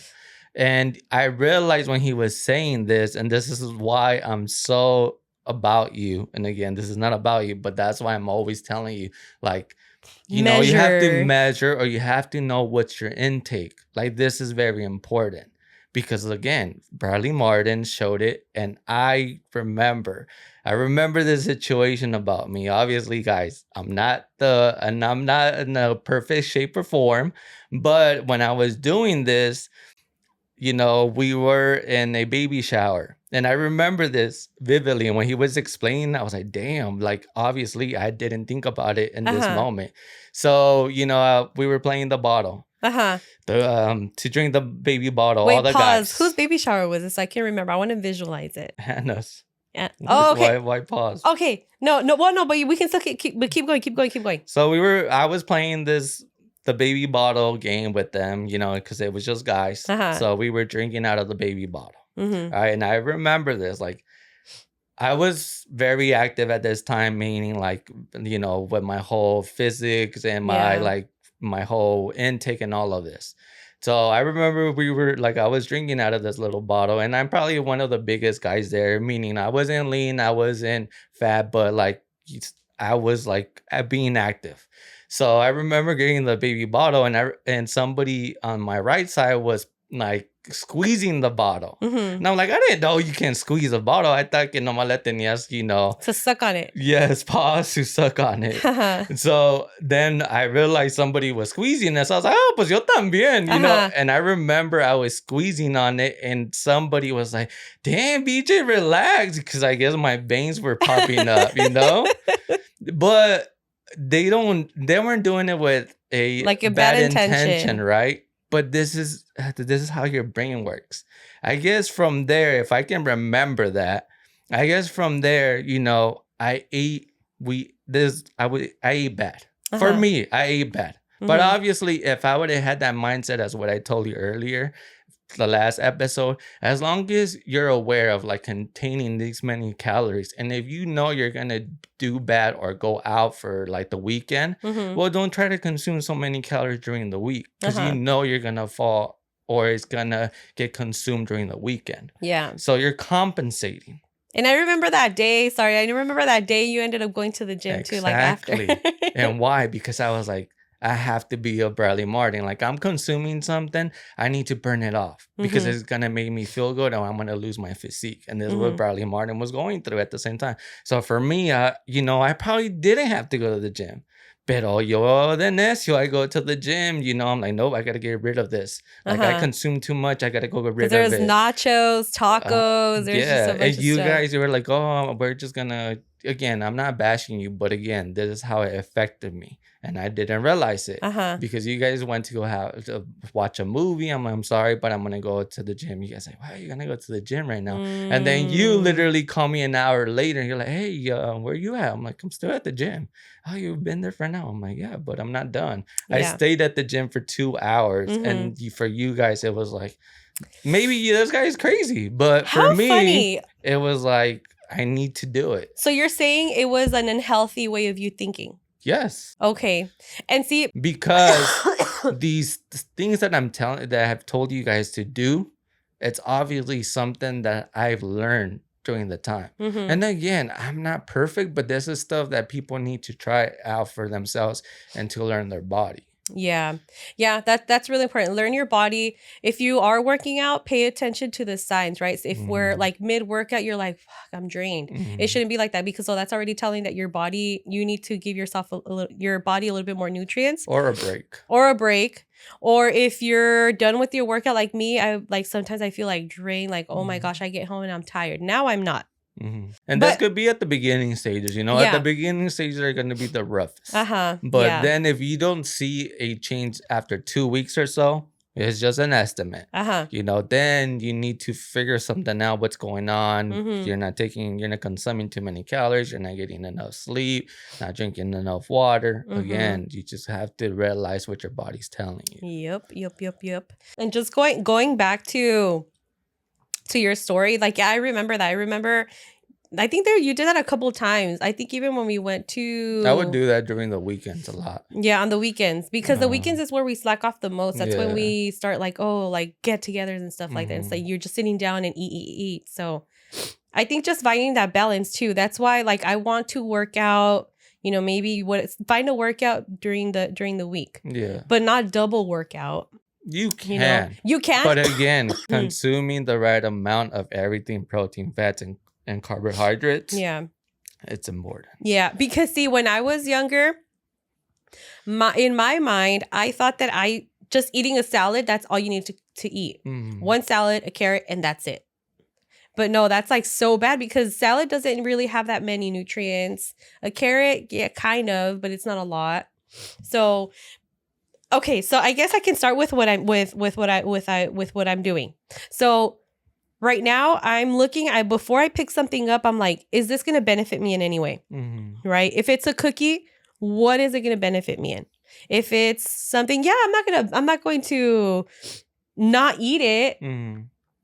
And I realized when he was saying this, and this is why I'm so about you. And again, this is not about you, but that's why I'm always telling you, like, you know, you have to Measure. measure, or you have to know what's your intake. Like, this is very important because, again, Bradley Martin showed it, and I remember the situation about me. Obviously, guys, I'm not in a perfect shape or form, but when I was doing this, you know, we were in a baby shower. And I remember this vividly. And when he was explaining, I was like, damn, like, obviously, I didn't think about it in this Uh-huh. moment. So, you know, we were playing the bottle, Uh-huh. to drink the baby bottle, all Wait, the pause. Whose guys. baby shower was this? I can't remember. I want to visualize it. Hannah's. Yeah. Oh, okay. Why pause? Okay. No, well, no, but we can still keep going. So I was playing the baby bottle game with them, you know, because it was just guys. Uh-huh. So we were drinking out of the baby bottle. Mm-hmm. All right. And I remember this, like, I was very active at this time, meaning, like, you know, with my whole physics and my Yeah. like my whole intake and all of this. So I remember I was drinking out of this little bottle, and I'm probably one of the biggest guys there, meaning I wasn't lean, I wasn't fat, but like I was like being active. So I remember getting the baby bottle, and somebody on my right side was like squeezing the bottle. Mm-hmm. And I'm like, I didn't know you can squeeze a bottle. I thought que nomás le tenías, you know. To suck on it. Yes, pause to suck on it. Uh-huh. So then I realized somebody was squeezing it. So I was like, oh, pues yo también, you know. Uh-huh. And I remember I was squeezing on it, and somebody was like, damn, BJ, relax. Because I guess my veins were popping up, you know. But they weren't doing it with a Like a bad intention. right? But this is how your brain works. I guess from there, if I can remember that, I guess from there, you know, I ate bad. For Uh-huh. me, I ate bad. But Mhm. obviously, if I would have had that mindset, as what I told you earlier, the last episode, as long as you're aware of like containing these many calories, and if you know you're gonna do bad or go out for like the weekend, Mhm. well, don't try to consume so many calories during the week, because you Uh-huh. know you're gonna fall or it's gonna get consumed during the weekend. Yeah. So you're compensating. And I remember that day. Sorry, I remember that day you ended up going to the gym too, like after. Exactly. And why? Because I was like, I have to be a Bradley Martin. Like, I'm consuming something, I need to burn it off because Mhm. it's gonna make me feel good, or I'm gonna lose my physique. And this is what Mhm. Bradley Martin was going through at the same time. So for me, you know, I probably didn't have to go to the gym. Pero yo de necio, I go to the gym, you know, I'm like, nope, I gotta get rid of this. Like, I Uh-huh. consume too much, I gotta go get 'Cause rid of there's it. nachos, tacos, there's just Yeah, a and bunch of you stuff. guys, you were like, oh, we're just gonna, again, I'm not bashing you, but again, this is how it affected me, and I didn't realize it Uh-huh. because you guys went to watch a movie. I'm sorry, but I'm gonna go to the gym. You guys like, why are you gonna go to the gym right now? And then you Mm. literally call me an hour later, and you're like, hey, where you at? I'm like, I'm still at the gym. Oh, you've been there for an hour. I'm like, yeah, but I'm not done. I Yeah. stayed at the gym for 2 hours, Mhm. and for you guys, it was like, maybe this guy is crazy, but for How me, funny. it was like, I need to do it. So you're saying it was an unhealthy way of you thinking? Yes, Okay. And see, because these things that that I have told you guys to do, it's obviously something that I've learned during the time. Mhm. And again, I'm not perfect, but this is stuff that people need to try out for themselves and to learn their body. Yeah. Yeah, that's really important. Learn your body. If you are working out, pay attention to the signs, right? So if we're Mhm. like mid-workout, you're like, fuck, I'm drained. It Mhm. shouldn't be like that because that's already telling that your body, you need to give yourself your body a little bit more nutrients Or a break. or a break. Or if you're done with your workout like me, I like sometimes I feel like drained, like, oh my Mhm. gosh, I get home and I'm tired. Now I'm not. Mhm. And this But could be at the beginning stages, you know, at the yeah. beginning stages are going to be the roughest. Uh-huh. But Yeah. then if you don't see a change after 2 weeks or so, it's just an estimate. Uh-huh. You know, then you need to figure something out, what's going on. Mhm. You're not consuming too many calories, you're not getting enough sleep, not drinking enough water. Mhm. Again, you just have to realize what your body's telling you. Yep. And just going back to your story, like, yeah, I remember that. I think you did that a couple times. I think even when we went to I would do that during the weekends a lot. yeah, on the weekends, because the weekends is where we slack off the most. That's when Yeah. we start like, oh, like get-togethers and stuff like that. It's like Mhm. you're just sitting down and eat. So I think just finding that balance too. That's why like I want to work out, you know, maybe find a workout during the week. Yeah. But not double workout. You You know, can. you can. But again, consuming the right amount of everything, protein, fats, and carbohydrates, Yeah. it's important. Yeah. Because see, when I was younger, in my mind, I thought that I just eating a salad, that's all you need to eat. One salad, a carrot, and that's it. But no, that's like so bad because salad doesn't really have that many nutrients. A carrot, yeah, kind of, but it's not a lot. So, okay, so I guess I can start with what I'm with what I'm doing. So, right now I'm looking before I pick something up, I'm like, is this going to benefit me in any way? Right? If it's a cookie, what is it going to benefit me in? If it's something, yeah, I'm not going to not eat it.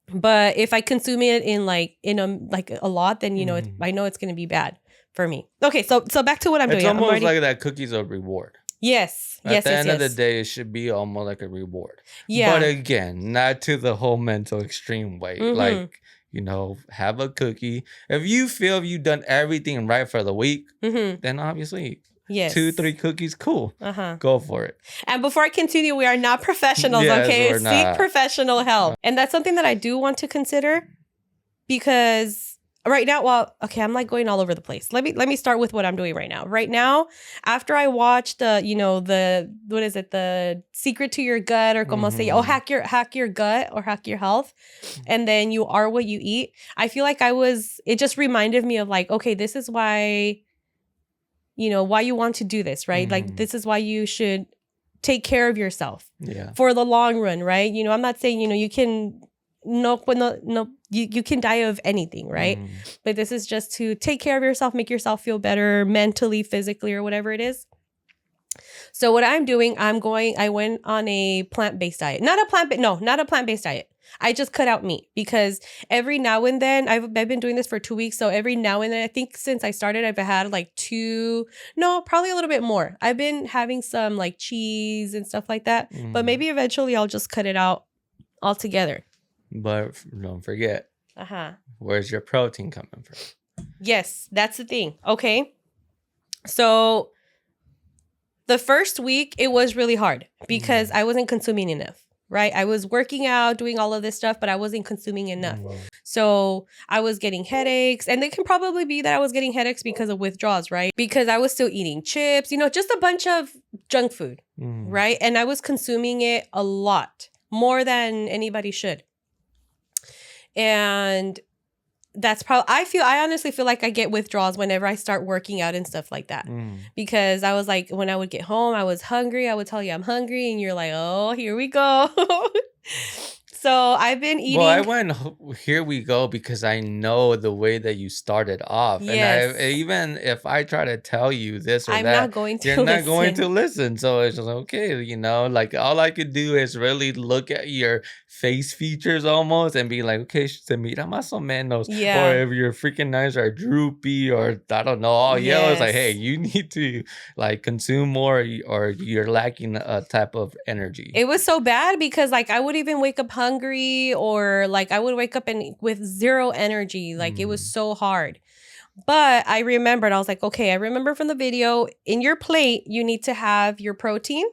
But if I consume it in a lot, then you know I know it's going to be bad for me. Okay, so back to what I'm doing. It's almost like that cookie's a reward. Yes. At the end of the day, it should be almost like a reward. Yeah. But again, not to the whole mental extreme way. Like, you know, have a cookie. If you feel you've done everything right for the week, then obviously, yes, 2-3 cookies, cool. Go for it. And before I continue, we are not professionals, okay? We're Seek not. professional help. And that's something that I do want to consider because right now, I'm like going all over the place. Let me start with what I'm doing right now. Right now, after I watched the secret to your gut, or como se, hack your gut or hack your health, and then you are what you eat. I feel like it just reminded me of like, okay, this is why, you know, why you want to do this, right? Like this is why you should take care of yourself for the long run, right? You know, I'm not saying, you know, you can you can die of anything, right? But this is just to take care of yourself, make yourself feel better mentally, physically, or whatever it is. So what I'm doing, I went on a plant-based diet. Not a plant-based diet. I just cut out meat because every now and then, I've been doing this for 2 weeks. So every now and then, I think since I started, I've had like probably a little bit more. I've been having some like cheese and stuff like that. But maybe eventually I'll just cut it out altogether. But don't forget, where's your protein coming from? Yes, that's the thing. Okay. So the first week, it was really hard because I wasn't consuming enough, right? I was working out, doing all of this stuff, but I wasn't consuming enough. So I was getting headaches, and it can probably be that I was getting headaches because of withdrawals, right? Because I was still eating chips, you know, just a bunch of junk food, right? And I was consuming it a lot, more than anybody should. And that's probably, I honestly feel like I get withdrawals whenever I start working out and stuff like that. Because I was like, when I would get home, I was hungry. I would tell you I'm hungry, and you're like, oh, here we go. So I've been eating. Well, I went, here we go, because I know the way that you started off. Yes. And even if I try to tell you this or I'm that, not going to you're not going to listen. So it's just okay, you know, like all I could do is really look at your face features almost and be like, okay, se mira más o menos. Yeah. Or if your freaking eyes are droopy or I don't know, all yellow, it's like, hey, you need to like consume more or you're lacking a type of energy. It was so bad because like I would even wake up hungry, or like I would wake up with zero energy. Like it was so hard. But I remembered, I was like, okay, I remember from the video, in your plate, you need to have your protein,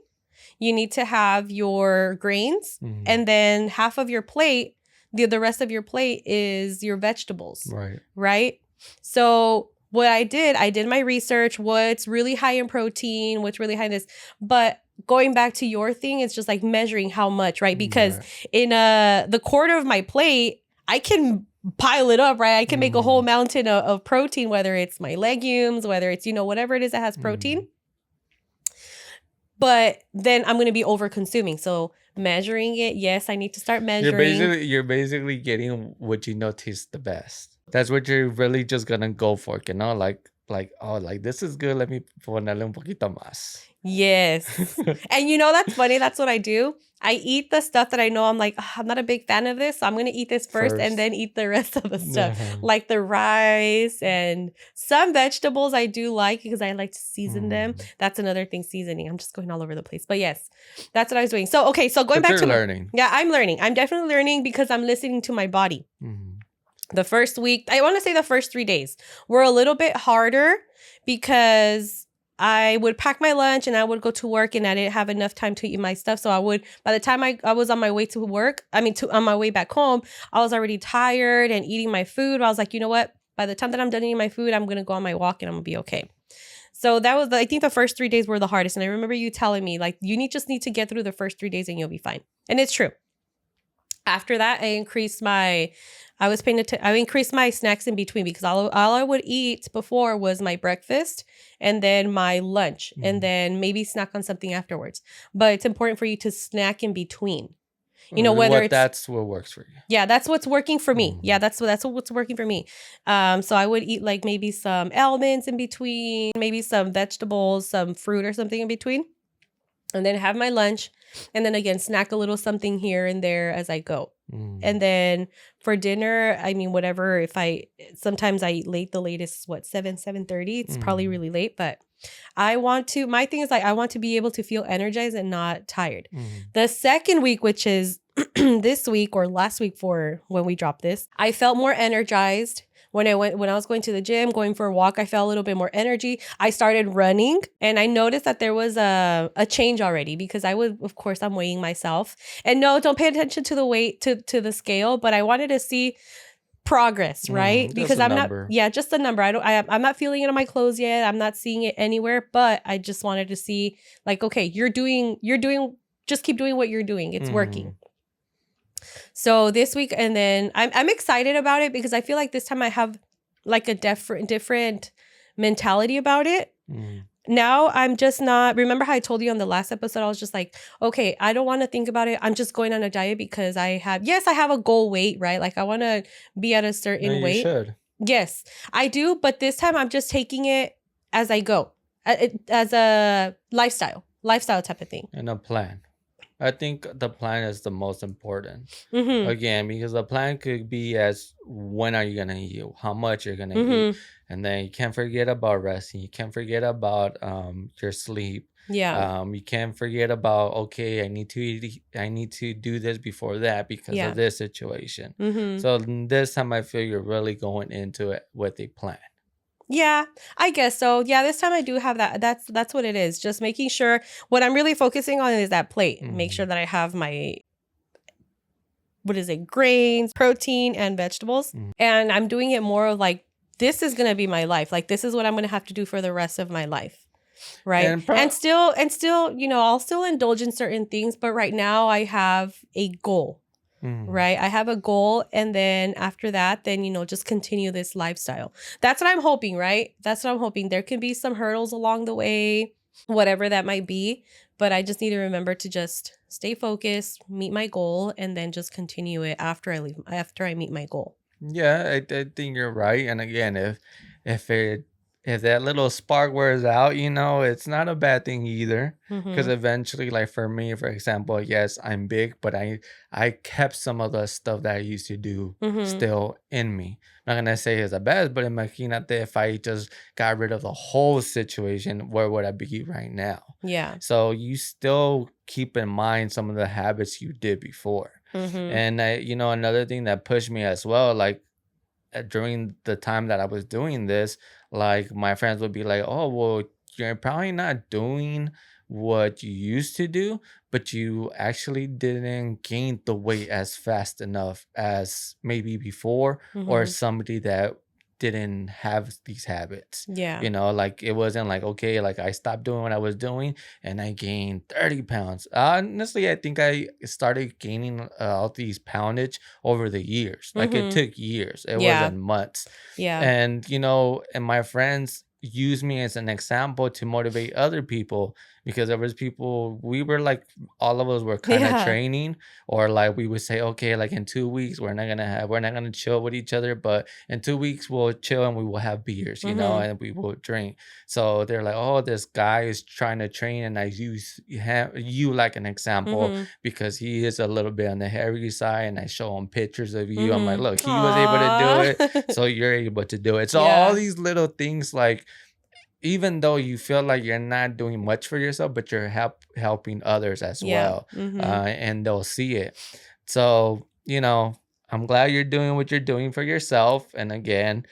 you need to have your grains, and then half of your plate, the rest of your plate is your vegetables. Right? So what I did my research, what's really high in protein, what's really high in this, but going back to your thing, it's just like measuring how much, right? Because in the quarter of my plate, I can pile it up, right? I can make a whole mountain of protein, whether it's my legumes, whether it's, you know, whatever it is that has protein. But then I'm going to be over consuming. So measuring it, yes, I need to start measuring. You're basically getting what you know tastes the best. That's what you're really just going to go for, you know? Like, oh, like this is good. Let me ponerle un poquito más. Yes. And you know, that's funny. That's what I do. I eat the stuff that I know I'm like, I'm not a big fan of this. So I'm going to eat this first and then eat the rest of the stuff. Like the rice and some vegetables I do like because I like to season them. That's another thing, seasoning. I'm just going all over the place. But yes, that's what I was doing. So, okay. So going back to learning. Yeah, I'm learning. I'm definitely learning because I'm listening to my body. The first week, I want to say the first 3 days were a little bit harder because I would pack my lunch and I would go to work and I didn't have enough time to eat my stuff. So by the time I was on my way to work, on my way back home, I was already tired and eating my food. I was like, you know what? By the time that I'm done eating my food, I'm going to go on my walk and I'm going to be okay. So that was, I think the first 3 days were the hardest. And I remember you telling me, like, just need to get through the first 3 days and you'll be fine. And it's true. After that, I increased my snacks in between because all I would eat before was my breakfast and then my lunch and then maybe snack on something afterwards. But it's important for you to snack in between. Whether that's what works for you. Yeah, that's what's working for me. Yeah, that's what's working for me. So I would eat like maybe some almonds in between, maybe some vegetables, some fruit or something in between. And then have my lunch, and then again, snack a little something here and there as I go. And then for dinner, whatever, sometimes I eat late, the latest, 7:30. It's probably really late, but my thing is like, I want to be able to feel energized and not tired. The second week, which is this week or last week for when we dropped this, I felt more energized. When I was going to the gym, going for a walk, I felt a little bit more energy. I started running and I noticed that there was a change already because I'm weighing myself. And no, don't pay attention to the weight, to the scale, but I wanted to see progress, right? Because I'm number. Just a number. I'm not feeling it on my clothes yet. I'm not seeing it anywhere, but I just wanted to see like, okay, you're doing, just keep doing what you're doing. It's working. So this week, and then I'm excited about it because I feel like this time I have like a different mentality about it. Now I'm just not, remember how I told you on the last episode, I was just like, okay, I don't want to think about it. I'm just going on a diet because I have a goal weight, right? Like I want to be at a certain weight. You should. Yes, I do. But this time I'm just taking it as I go, as a lifestyle type of thing. And a plan. I think the plan is the most important. Again, because the plan could be as when are you going to eat, how much you're going to eat. And then you can't forget about resting. You can't forget about your sleep. Yeah. You can't forget about, okay, I need to do this before that because of this situation. So this time I feel you're really going into it with a plan. Yeah, I guess so. Yeah, this time I do have that. That's what it is. Just making sure what I'm really focusing on is that plate. Make sure that I have my, grains, protein, and vegetables. And I'm doing it more of like, this is going to be my life. Like, this is what I'm going to have to do for the rest of my life. Right. And still, I'll still indulge in certain things. But right now I have a goal. Right. I have a goal. And then after that, then, just continue this lifestyle. That's what I'm hoping. Right. That's what I'm hoping. There can be some hurdles along the way, whatever that might be. But I just need to remember to just stay focused, meet my goal, and then just continue it after I meet my goal. Yeah, I think you're right. And again, if that little spark wears out, it's not a bad thing either. Because eventually, like for me, for example, yes, I'm big, but I kept some of the stuff that I used to do still in me. I'm not gonna say it's the best, but imagínate if I just got rid of the whole situation, where would I be right now? Yeah. So you still keep in mind some of the habits you did before. And another thing that pushed me as well, like during the time that I was doing this, like my friends would be like, oh, well, you're probably not doing what you used to do, but you actually didn't gain the weight as fast enough as maybe before, or somebody that didn't have these habits. Yeah. Like it wasn't like, okay, like I stopped doing what I was doing and I gained 30 pounds. Honestly, I think I started gaining all these poundage over the years. Like it took years. It wasn't months. Yeah. And, and my friends use me as an example to motivate other people, because there was people, we were like, all of us were kind of training, or like we would say, okay, like in 2 weeks we're not gonna chill with each other, but in 2 weeks we'll chill and we will have beers, and we will drink. So they're like, oh, this guy is trying to train, and I use you like an example because he is a little bit on the hairy side, and I show him pictures of you. I'm like, look, he was able to do it, so you're able to do it. So all these little things, like, even though you feel like you're not doing much for yourself, but you're helping others as well, and they'll see it. So I'm glad you're doing what you're doing for yourself. And again,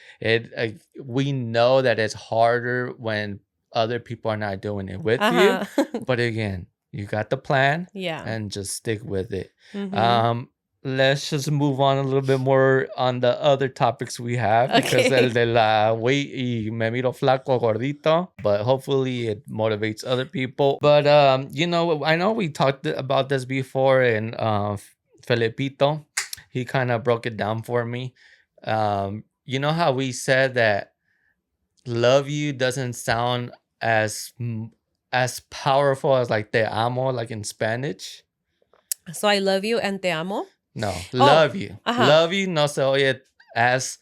we know that it's harder when other people are not doing it with you. Uh-huh. But again, you got the plan Yeah. and just stick with it. Mhm. Let's just move on a little bit more on the other topics we have because el Okay. de la weight y me miro flaco gordito, but hopefully it motivates other people. But I know we talked about this before, and Felipito, he kind of broke it down for me. You know how we said that love you doesn't sound as powerful as like te amo, like in Spanish. So I love you and te amo. No, Oh, love you. uh-huh. Love you no se oye as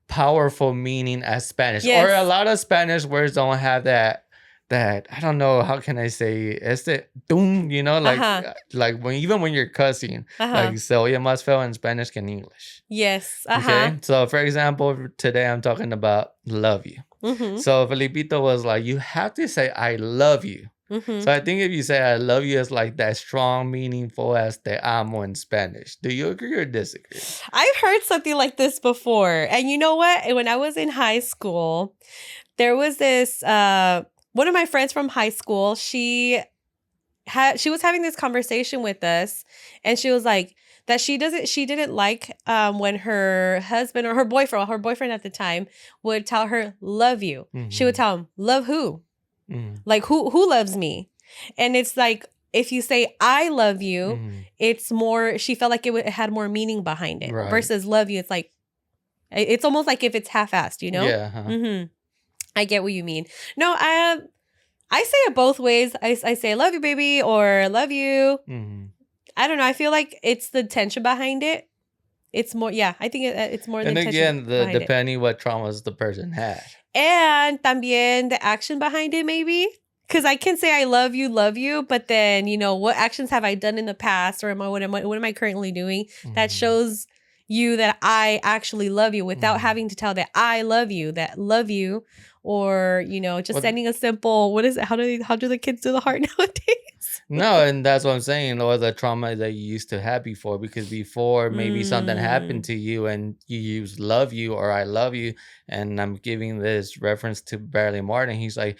powerful meaning as Spanish. Or a Yes. lot of Spanish words don't have that I don't know, how can I say este doom, Uh-huh. like when you're cussing, Uh-huh. like se oye más feo in Spanish than English. Yes. Uh-huh. Okay? So for example, today I'm talking about love you. Mhm. So Felipito was like, you have to say I love you. Mhm. So I think if you say I love you, it's like that strong, meaningful as te amo in Spanish. Do you agree or disagree? I've heard something like this before. And you know what? When I was in high school, there was this one of my friends from high school, she was having this conversation with us, and she was like that she didn't like when her husband or her boyfriend at the time would tell her love you. She would tell him, love who? Like who loves me? And it's like if you say I love you, it's more, she felt like it had more meaning behind it. Right. Versus love you, it's like it's almost like if it's half-assed, you know? Yeah. Huh. I get what you mean. No, I say it both ways. I say love you, baby, or love you. I don't know. I feel like it's the tension behind it. It's more, yeah, I think it's more the And tension again, behind it. depending what traumas the person had. And también the action behind it, maybe. Because I can say I love you, but then, what actions have I done in the past, or what am I currently doing that shows you that I actually love you without having to tell that I love you, or, just sending a simple, what is it? How do the kids do the heart nowadays? No, and that's what I'm saying. Or the trauma that you used to have before, because before maybe something happened to you and you use love you or I love you. And I'm giving this reference to Barely Martin. He's like,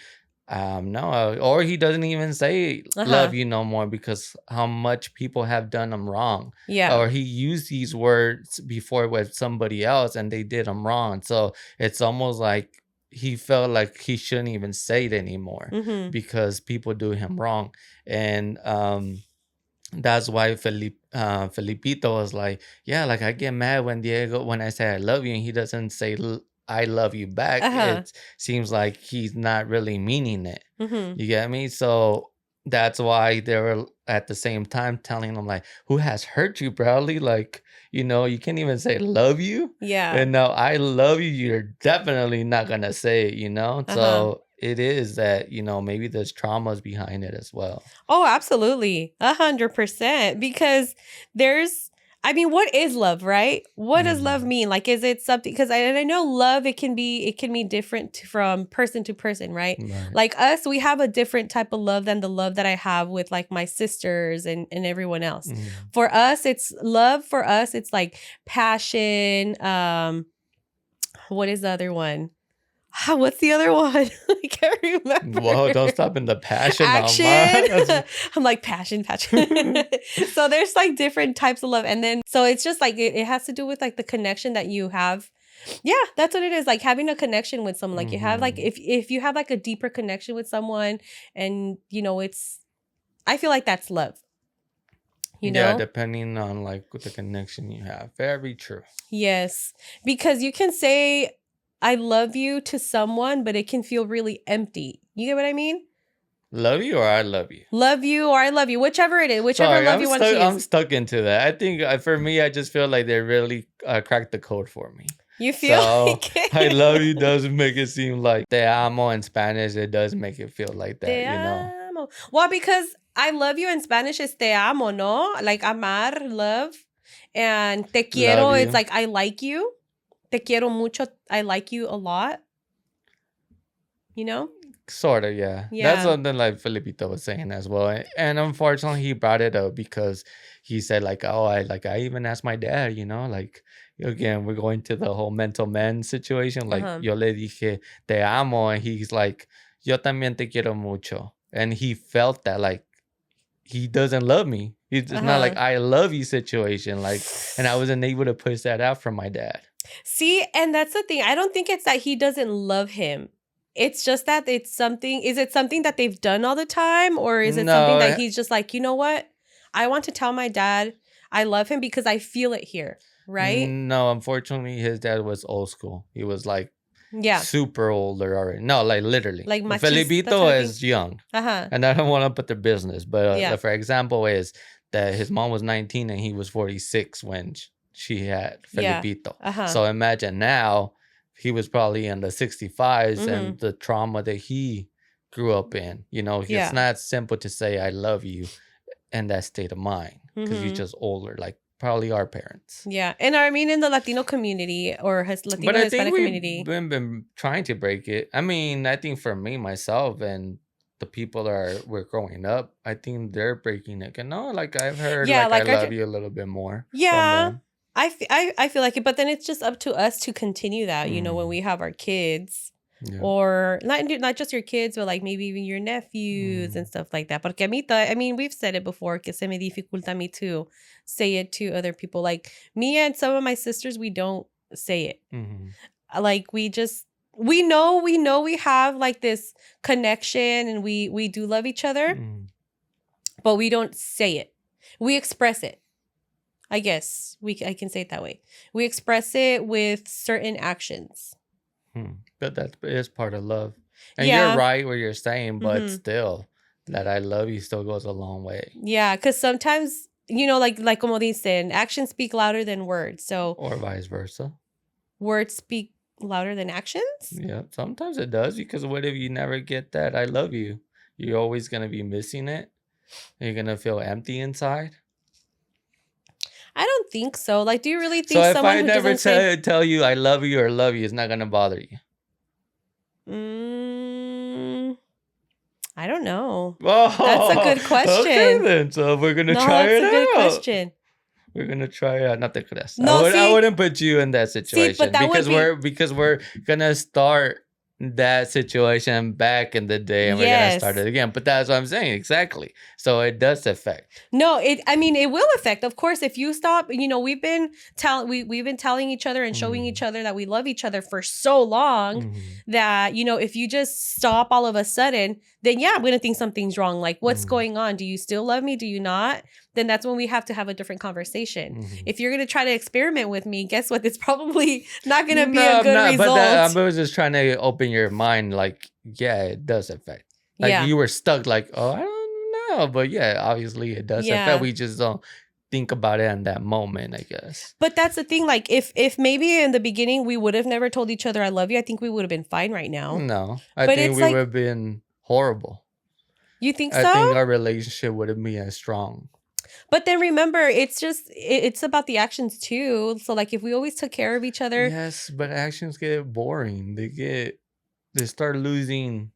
no, or he doesn't even say love you no more because how much people have done him wrong. Yeah. Or he used these words before with somebody else and they did him wrong. So it's almost like he felt like he shouldn't even say it anymore because people do him wrong. And that's why Felipito was like, yeah, like I get mad when I say I love you and he doesn't say I love you back. It seems like he's not really meaning it. You get me? So that's why they were at the same time telling him like, who has hurt you, Bradley? Like, you can't even say love you. Yeah. And now I love you, you're definitely not gonna say it, So it is that, maybe there's traumas behind it as well. Oh, absolutely. 100%. Because what is love, right? What does love mean? Like, is it something, because I know love, it can be different from person to person, right? Like us, we have a different type of love than the love that I have with like my sisters and everyone else. For us, it's love. For us, it's like passion. What is the other one? What's the other one? I can't remember. Whoa, don't stop in the passion. Action. I'm like passion. So there's like different types of love. And then, so it's just like, it has to do with like the connection that you have. Yeah, that's what it is. Like having a connection with someone. Like you have like, if you have like a deeper connection with someone and I feel like that's love. Yeah, depending on like the connection you have. Very true. Yes. Because you can say I love you to someone, but it can feel really empty. You get what I mean? Love you or I love you? Love you or I love you. Whichever it is. Whichever love you want to use. I'm stuck into that. I think for me, I just feel like they really cracked the code for me. You feel like it? I love you doesn't make it seem like te amo in Spanish. It does make it feel like that, te amo. Well, because I love you in Spanish is te amo, no? Like amar, love. And te quiero, it's like I like you. Te quiero mucho. I like you a lot. Sort of, yeah. That's Yeah. something like Filipito was saying as well. And unfortunately, he brought it up because he said like, "Oh, I even asked my dad, like again, we're going to the whole mental men situation. Like, Uh-huh. yo le dije te amo, and he's like, yo también te quiero mucho." And he felt that like he doesn't love me. It's not like Uh-huh. I love you situation. Like, and I wasn't able to push that out from my dad. See, and that's the thing. I don't think it's that he doesn't love him. It's just that it's something. Is it something that they've done all the time, or is it something that No, he's just like, you know what? I want to tell my dad I love him because I feel it here, right? no. Unfortunately, his dad was old school. He was like Yeah, super older already. No, like literally. like machista Felipito type thing. is young, Uh-huh. and I don't want to put their business, but Yeah. for example, is that his mom was 19 and he was 46 when she had Yeah. Felipito. Uh-huh. So imagine now he was probably in the 65s Mhm. and the trauma that he grew up in. Yeah. It's not simple to say I love you in that state of mind because you're Mhm. just older, like probably our parents. Yeah. And I mean, in the Latino community or Latino But I think Hispanic we've community. been trying to break it. I mean, I think for me, myself, and the people that we're growing up, I think they're breaking it. Like I've heard, Yeah, like I like our love you a little bit more from yeah. them. I feel like it, but then it's just up to us to continue that, when Mm, we have our kids. yeah. Or not just your kids, but like maybe even your nephews and stuff like that. Porque a mí, I mean, we've said it before, que se me dificulta a mí to say it to other people. Like me and some of my sisters, we don't say it. Mhm. Like we know we have like this connection and we do love each other, Mm. but we don't say it. We express it. I guess I can say it that way. We express it with certain actions. But that is part of love. And Yeah. you're right what you're saying, but Mhm. still, that I love you still goes a long way. Yeah, because sometimes, like como dicen, actions speak louder than words. So Or vice versa. words speak louder than actions? Yeah, sometimes it does because what if you never get that I love you? You're always going to be missing it. You're going to feel empty inside. I don't think so. Like, do you really So think if someone I who never doesn't say tell you I love you or love you, it's not going to bother you. I don't know. Oh, That's a good question. Okay, then. So we're going to try that's it a good out. question. We're gonna try it. Not the creas. No, I see- wouldn't put you in that situation but that would because we're gonna start that situation back in the day and we're gonna start Yes. it again. But that's what I'm saying exactly. So it does affect. No, I mean, it will affect. Of course, if you stop, we've been telling each other and showing each other that we love each other for so long Mhm. that, if you just stop all of a sudden, then yeah, I'm going to think something's wrong. Like, what's Mhm. going on? Do you still love me? Do you not? Then that's when we have to have a different conversation. Mhm. If you're going to try to experiment with me, guess what? It's probably not going to be No, a I'm good not, result. but I was just trying to open your mind. Like, yeah, it does affect. Like Yeah. you were stuck. Like, oh, I don't know, but yeah, obviously it does Yeah. affect. We just don't think about it in that moment, I guess. But that's the thing. Like, if maybe in the beginning we would have never told each other I love you, I think we would have been fine right now. No, I But think it's we like- would have been horrible. You think I so? think our relationship wouldn't be as strong. But then remember, it's about the actions too. So like, if we always took care of each other, Yes, but actions get boring. They start losing,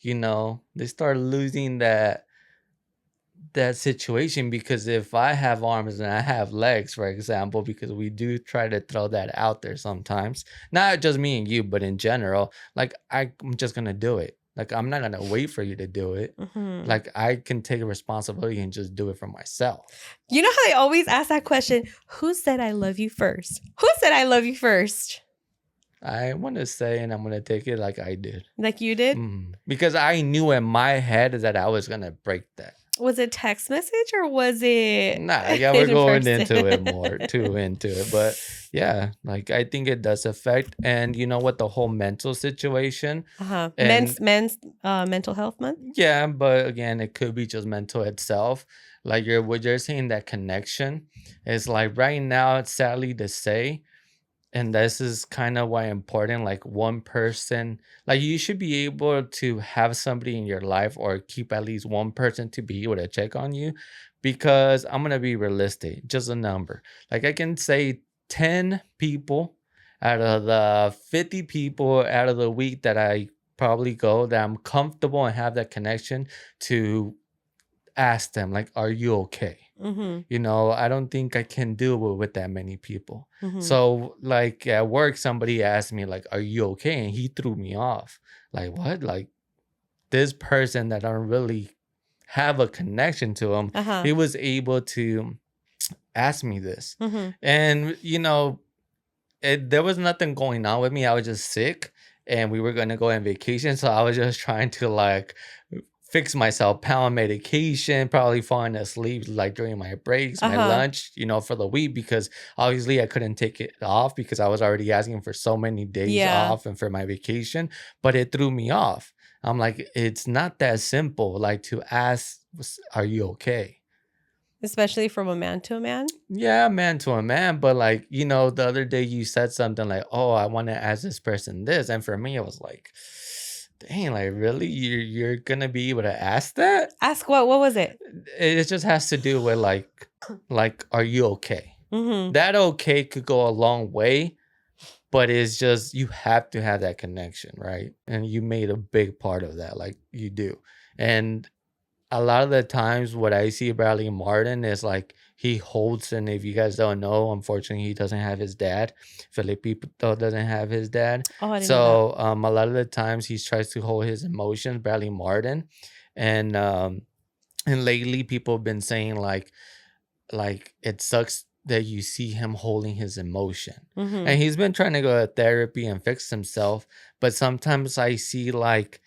they start losing that situation because if I have arms and I have legs, for example, because we do try to throw that out there sometimes, not just me and you, but in general, like I'm just gonna do it. Like I'm not gonna wait for you to do it. Mhm. Like I can take a responsibility and just do it for myself. You know how they always ask that question: who said I love you first? Who said I love you first? I want to say, and I'm gonna take it like I did. Like you did? Because I knew in my head that I was gonna break that. Was it text message or was it? Nah, yeah, we're in going person? into it more, too into it. But yeah, like I think it does affect. And you know what, the whole mental situation. Uh-huh. And- Men's mental health month. Yeah, but again, it could be just mental itself. Like what you're saying, that connection is like right now, it's sadly to say, and this is kind of why important, like one person, like you should be able to have somebody in your life or keep at least one person to be able to check on you, because I'm going to be realistic, just a number. Like I can say 10 people out of the 50 people out of the week that I probably go that I'm comfortable and have that connection to ask them like, "Are you okay?" Mm-hmm. You know, I don't think I can do it with that many people. Mm-hmm. So like at work, somebody asked me like, "Are you okay?" And he threw me off. Like, what? Like this person that I don't really have a connection to him, Uh-huh. he was able to ask me this. Mm-hmm. And you know, there was nothing going on with me. I was just sick and we were gonna go on vacation. So I was just trying to like fix myself, pound medication, probably falling asleep like during my breaks, my Uh-huh. lunch, you know, for the week because obviously I couldn't take it off because I was already asking for so many days Yeah. off and for my vacation, but it threw me off. I'm like, it's not that simple, like to ask, are you okay? Especially from a man to a man. Yeah, man to a man, but like, you know, the other day you said something like, "Oh, I want to ask this person this." And for me, it was like, dang, like really? You're gonna be able to ask that? Ask what was it? It just has to do with like, are you okay? Mm-hmm. That okay could go a long way, but it's just you have to have that connection, right? And you made a big part of that, like you do. And a lot of the times what I see Bradley Martin is like he holds, and if you guys don't know, unfortunately he doesn't have his dad. Filipito doesn't have his dad. Oh, I didn't know that. So a lot of the times he tries to hold his emotions, Bradley Martin. And lately people have been saying like it sucks that you see him holding his emotion. Mm-hmm. And he's been trying to go to therapy and fix himself. But sometimes I see like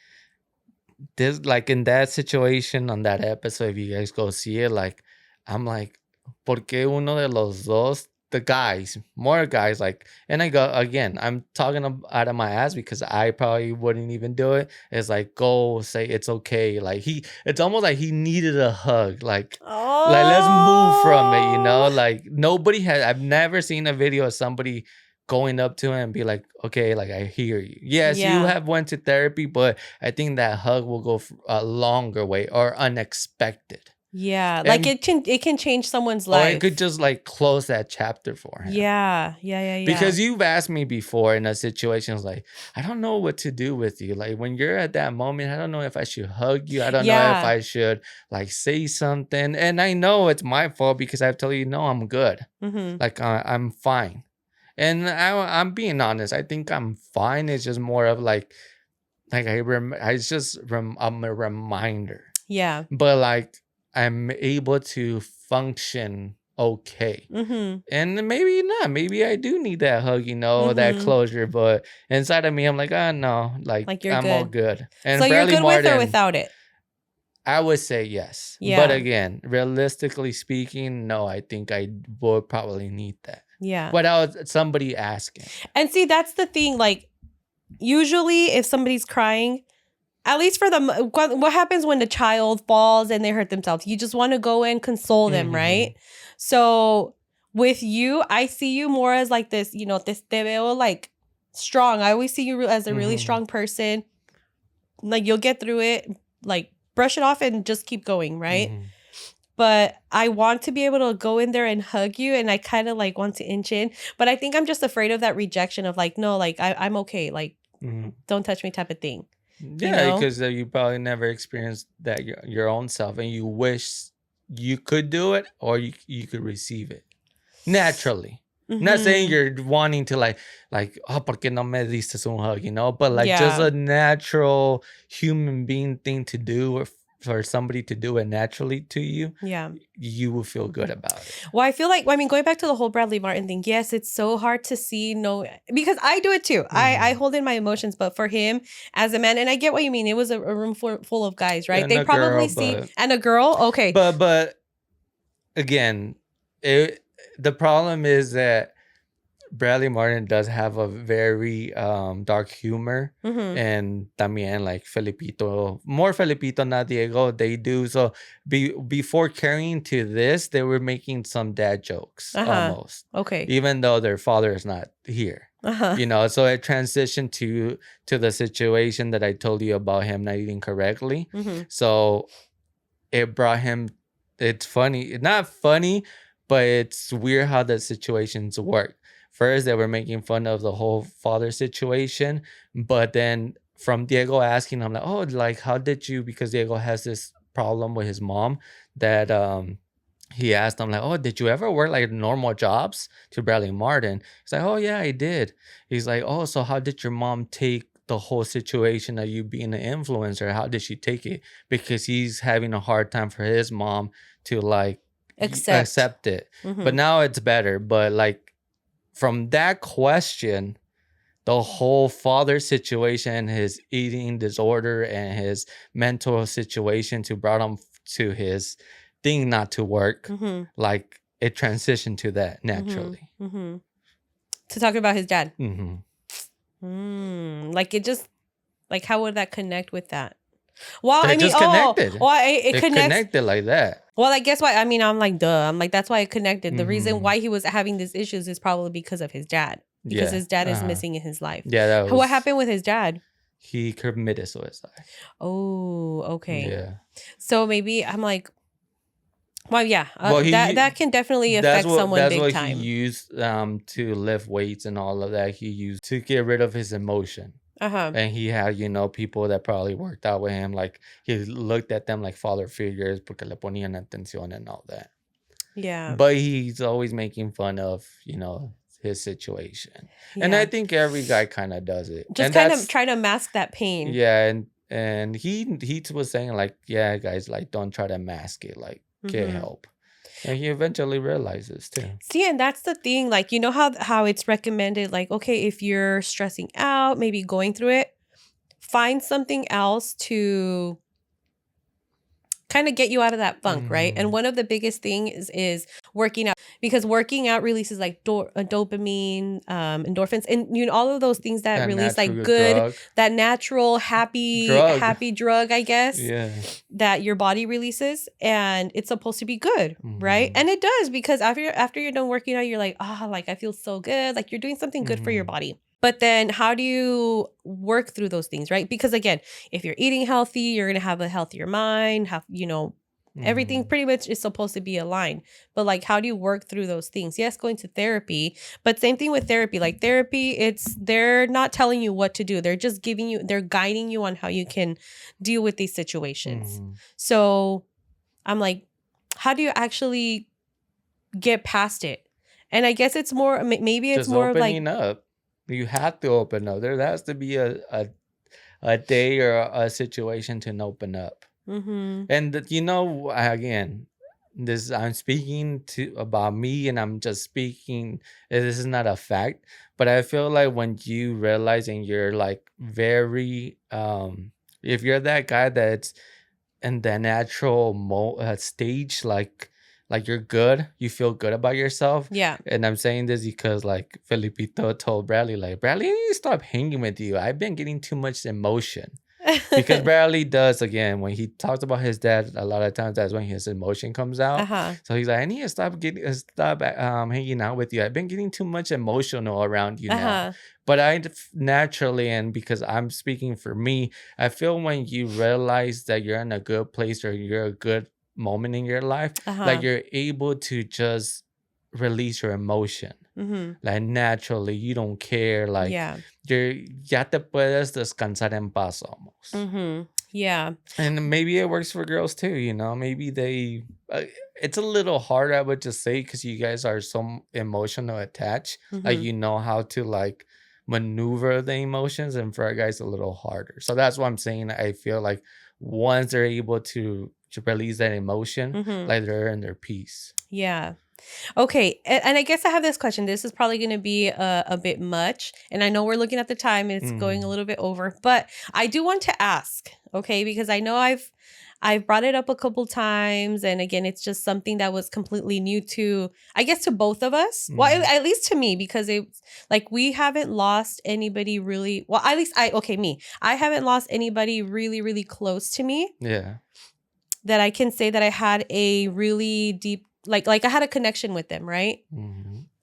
this, like in that situation on that episode, if you guys go see it, like I'm like, ¿por qué uno de los dos, the guys, more guys, like, and I go again, I'm talking out of my ass because I probably wouldn't even do it. It's like, go say it's okay. Like it's almost like he needed a hug. Like let's move from it, you know? Oh. Like nobody has, I've never seen a video of somebody going up to him and be like, okay, like I hear you. Yes, you Yeah. have went to therapy, but I think that hug will go a longer way or unexpected. Yeah. Like And it can change someone's or it life. could just like close that chapter for him. Yeah. Yeah. Because you've asked me before in a situations like, I don't know what to do with you. Like when you're at that moment, I don't know if I should hug you. I don't know if Yeah. I should like say something. And I know it's my fault because I've told you, no, I'm good. Mm-hmm. Like I'm fine. And I'm being honest. I think I'm fine. It's just more of like I'm a reminder. Yeah. But like I'm able to function okay. Mm-hmm. And maybe not. Maybe I do need that hug, you know, that Mm-hmm. closure. But inside of me, I'm like, oh no, like Like you're I'm all good. good. And So you're Bradley good with or Martin, without it? I would say yes. But Yeah. again, realistically speaking, no, I think I would probably need that. Yeah. Without somebody asking. And see, that's the thing. Like, usually if somebody's crying, at least for them, what happens when the child falls and they hurt themselves? You just want to go and console them, Mhm. right? So with you, I see you more as like this, you know, te veo like strong. I always see you as a really Mhm. strong person. Like you'll get through it, like brush it off and just keep going, right? Mhm. But I want to be able to go in there and hug you, and I kind of like want to inch in. But I think I'm just afraid of that rejection of like, no, like I'm okay. Like, Mhm. don't touch me type of thing. Yeah, know? because you probably never experienced that your own self, and you wish you could do it or you could receive it naturally. Not saying Mhm. you're wanting to like, oh, ¿por qué no me diste un hug, you know? But like just Yeah. a natural human being thing to do, or for somebody to do it naturally to you, Yeah. you will feel good about it. Well, I feel like, I mean, going back to the whole Bradley Martin thing, yes, it's so hard to see, no, because I do it too. I Mhm. hold in my emotions, but for him as a man, and I get what you mean, it was a room full of guys, right? And They a probably girl, see, but and a girl, okay. but again, the problem is that Bradley Martin does have a very dark humor, Mm-hmm. and también like Felipito, more Felipito, not Diego, they do. So before carrying to this, they were making some dad jokes almost, Okay. even though their father is not here. You know, so it transitioned to the situation that I told you about him not eating correctly. Mm-hmm. So it brought him. It's funny, not funny, but it's weird how the situations work. First, they were making fun of the whole father situation, but then from Diego asking him like, oh, like how did you, because Diego has this problem with his mom that he asked him like, oh, did you ever work like normal jobs, to Bradley Martin? He's like, oh yeah, I did. He's like, oh, so how did your mom take the whole situation of you being an influencer? How did she take it? Because he's having a hard time for his mom to like accept it. But now it's better. But like from that question, the whole father situation, his eating disorder and his mental situation to brought him to his thing not to work, like it transitioned to that naturally. To talk about his dad. Mm-hmm. Like it just, like how would that connect with that? Well, They just connected. Well, it connected like that. Well, I guess why. I mean, I'm like, duh. I'm like, that's why it connected. The reason why he was having these issues is probably because of his dad. Because his dad is missing in his life. Yeah, what happened with his dad? He committed suicide. Oh, okay. Yeah. So maybe I'm like, well, yeah, that can definitely affect someone big time. That's what he used to lift weights and all of that. He used to get rid of his emotion. And he had, people that probably worked out with him. Like he looked at them like father figures porque le ponían atención and all that. Yeah. But he's always making fun of, his situation. Yeah. And I think every guy kind of does it. Just kind of trying to mask that pain. Yeah. And he was saying like, yeah, guys, like don't try to mask it. Like get help. And he eventually realizes too. See, and that's the thing. Like, you know how it's recommended, like, okay, if you're stressing out, maybe going through it, find something else to kind of get you out of that funk, right? And one of the biggest things is working out, because working out releases like dopamine, endorphins, and all of those things that release like good drug. That natural happy drug, I guess. Yeah. That your body releases, and it's supposed to be good, right? And it does, because after you're done working out, you're like, like I feel so good, like you're doing something good for your body. But then how do you work through those things, right? Because again, if you're eating healthy, you're going to have a healthier mind, everything pretty much is supposed to be aligned. But like, how do you work through those things? Yes, going to therapy, but same thing with therapy. Like therapy, they're not telling you what to do. They're just they're guiding you on how you can deal with these situations. So I'm like, how do you actually get past it? And I guess it's more, maybe it's just more of like, up. You have to open up. There has to be a day or a situation to open up. And again, I'm speaking about me, and I'm just speaking. This is not a fact, but I feel like when you realize and you're like very, if you're that guy that's in the natural stage, like you're good, you feel good about yourself. Yeah. And I'm saying this because like Felipito told Bradley, like, Bradley, I need to stop hanging with you. I've been getting too much emotion. Because Bradley does, again, when he talks about his dad, a lot of times that's when his emotion comes out. So he's like, I need to stop hanging out with you. I've been getting too much emotional around you now. But I naturally, and because I'm speaking for me, I feel when you realize that you're in a good place or you're a good moment in your life, like you're able to just release your emotion. Like naturally, you don't care. Like ya te puedes descansar en paz almost. Yeah. And maybe it works for girls too. Maybe they. It's a little hard, I would just say, because you guys are so emotional attached. Like how to like maneuver the emotions, and for our guys a little harder. So that's what I'm saying. I feel like once they're able to release that emotion, like they're in their peace. Yeah. Okay. And I guess I have this question. This is probably going to be a bit much. And I know we're looking at the time. It's going a little bit over. But I do want to ask, okay? Because I know I've brought it up a couple times. And again, it's just something that was completely new to, I guess, to both of us. Well, at least to me, because it's like we haven't lost anybody really. Well, at least me. I haven't lost anybody really, really close to me. Yeah. That I can say that I had a really deep, like I had a connection with them, right?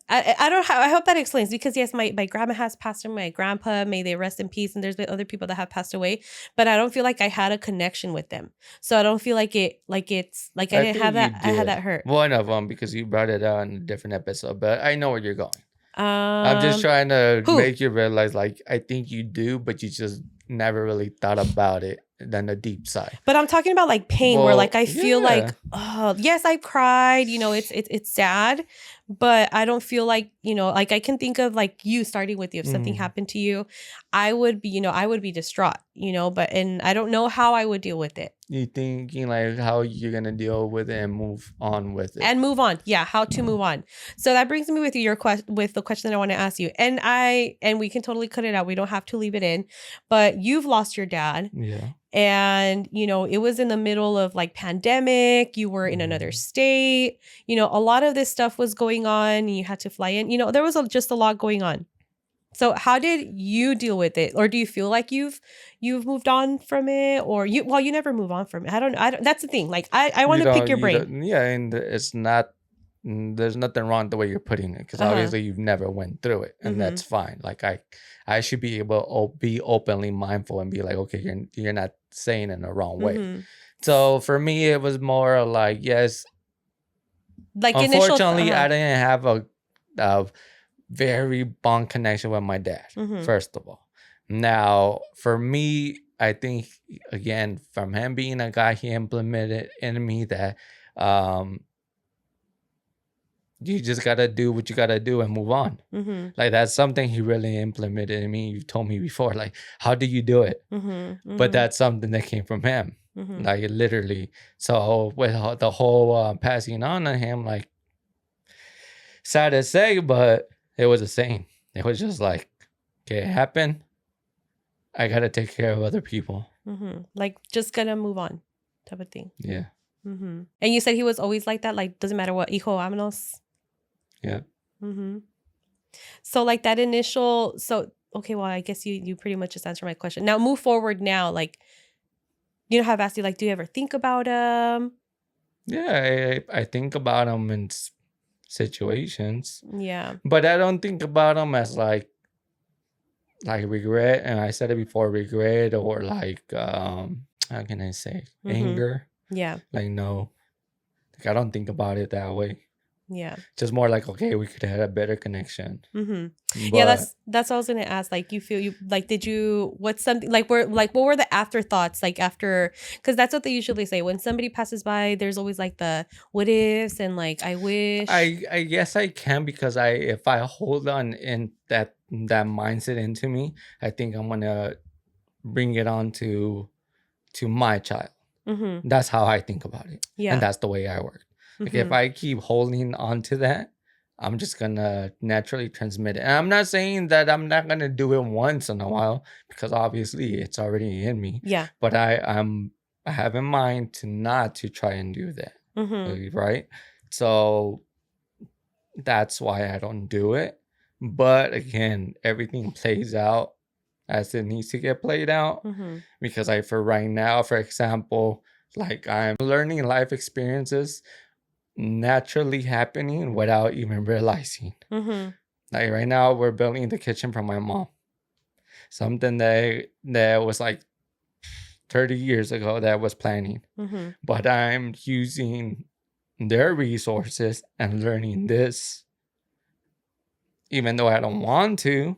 I hope that explains, because yes, my grandma has passed away, my grandpa, may they rest in peace, and there's been other people that have passed away, but I don't feel like I had a connection with them. So I don't feel like I didn't have that. I had that hurt. One of them, because you brought it out in a different episode, but I know where you're going. I'm just trying to make you realize, like, I think you do, but you just never really thought about it than the deep side. But I'm talking about like pain, where Well, like I feel like, yeah. oh yes, I've cried. You know, it's sad, but I don't feel like, you know, like I can think of like you starting with you. If something happened to you, I would be, you know, I would be distraught. You know, but and I don't know how I would deal with it. You thinking like how you're gonna deal with it and move on with it. And move on. Yeah, how to move on. So that brings me with your with the question that I want to ask you. And we can totally cut it out. We don't have to leave it in. But you've lost your dad. Yeah. And, you know, it was in the middle of like pandemic. You were in another state. You know, a lot of this stuff was going on. And you had to fly in. You know, there was just a lot going on. So how did you deal with it? Or do you feel like you've moved on from it? Or you never move on from it. I don't that's the thing. Like I want to pick your brain. Yeah, and it's not. There's nothing wrong with the way you're putting it, because obviously you've never went through it, and that's fine. Like I should be able to be openly mindful and be like, okay, you're not saying it in the wrong way. So for me, it was more like, yes. Like unfortunately, I didn't have a very bond connection with my dad. First of all, now for me, I think again, from him being a guy, he implemented in me that you just gotta do what you gotta do and move on. Like that's something he really implemented in me. You told me before, like, how do you do it? But that's something that came from him, like literally. So with the whole passing on to him, like, sad to say, but it was the same. It was just like, okay, it happened. I gotta take care of other people. Like just gonna move on, type of thing. Yeah. And you said he was always like that. Like doesn't matter what, hijo, vámonos. Yeah. So like that initial, so okay, well I guess you pretty much just answered my question. Now move forward now, like, you know how I've asked you, like, do you ever think about him? Yeah, I think about him in situations. Yeah. But I don't think about him as like regret, and I said it before, regret or like how can I say, anger. Yeah. Like no, like I don't think about it that way. Yeah. Just more like, okay, we could have had a better connection. Yeah, that's what I was gonna ask. Like, you feel did you, what's something like what were the afterthoughts like after, because that's what they usually say when somebody passes by. There's always like the what ifs and like I wish. I guess I can, because if I hold on in that mindset into me, I think I'm gonna bring it on to my child. That's how I think about it. Yeah. And that's the way I work. Like if I keep holding on to that, I'm just gonna naturally transmit it. And I'm not saying that I'm not gonna do it once in a while, because obviously it's already in me. Yeah. But I have in mind to try and do that. Right? So that's why I don't do it. But again, everything plays out as it needs to get played out. Because for right now, for example, like I'm learning life experiences naturally happening without even realizing. Like right now, we're building the kitchen for my mom. Something that was like 30 years ago that was planning. But I'm using their resources and learning this, even though I don't want to.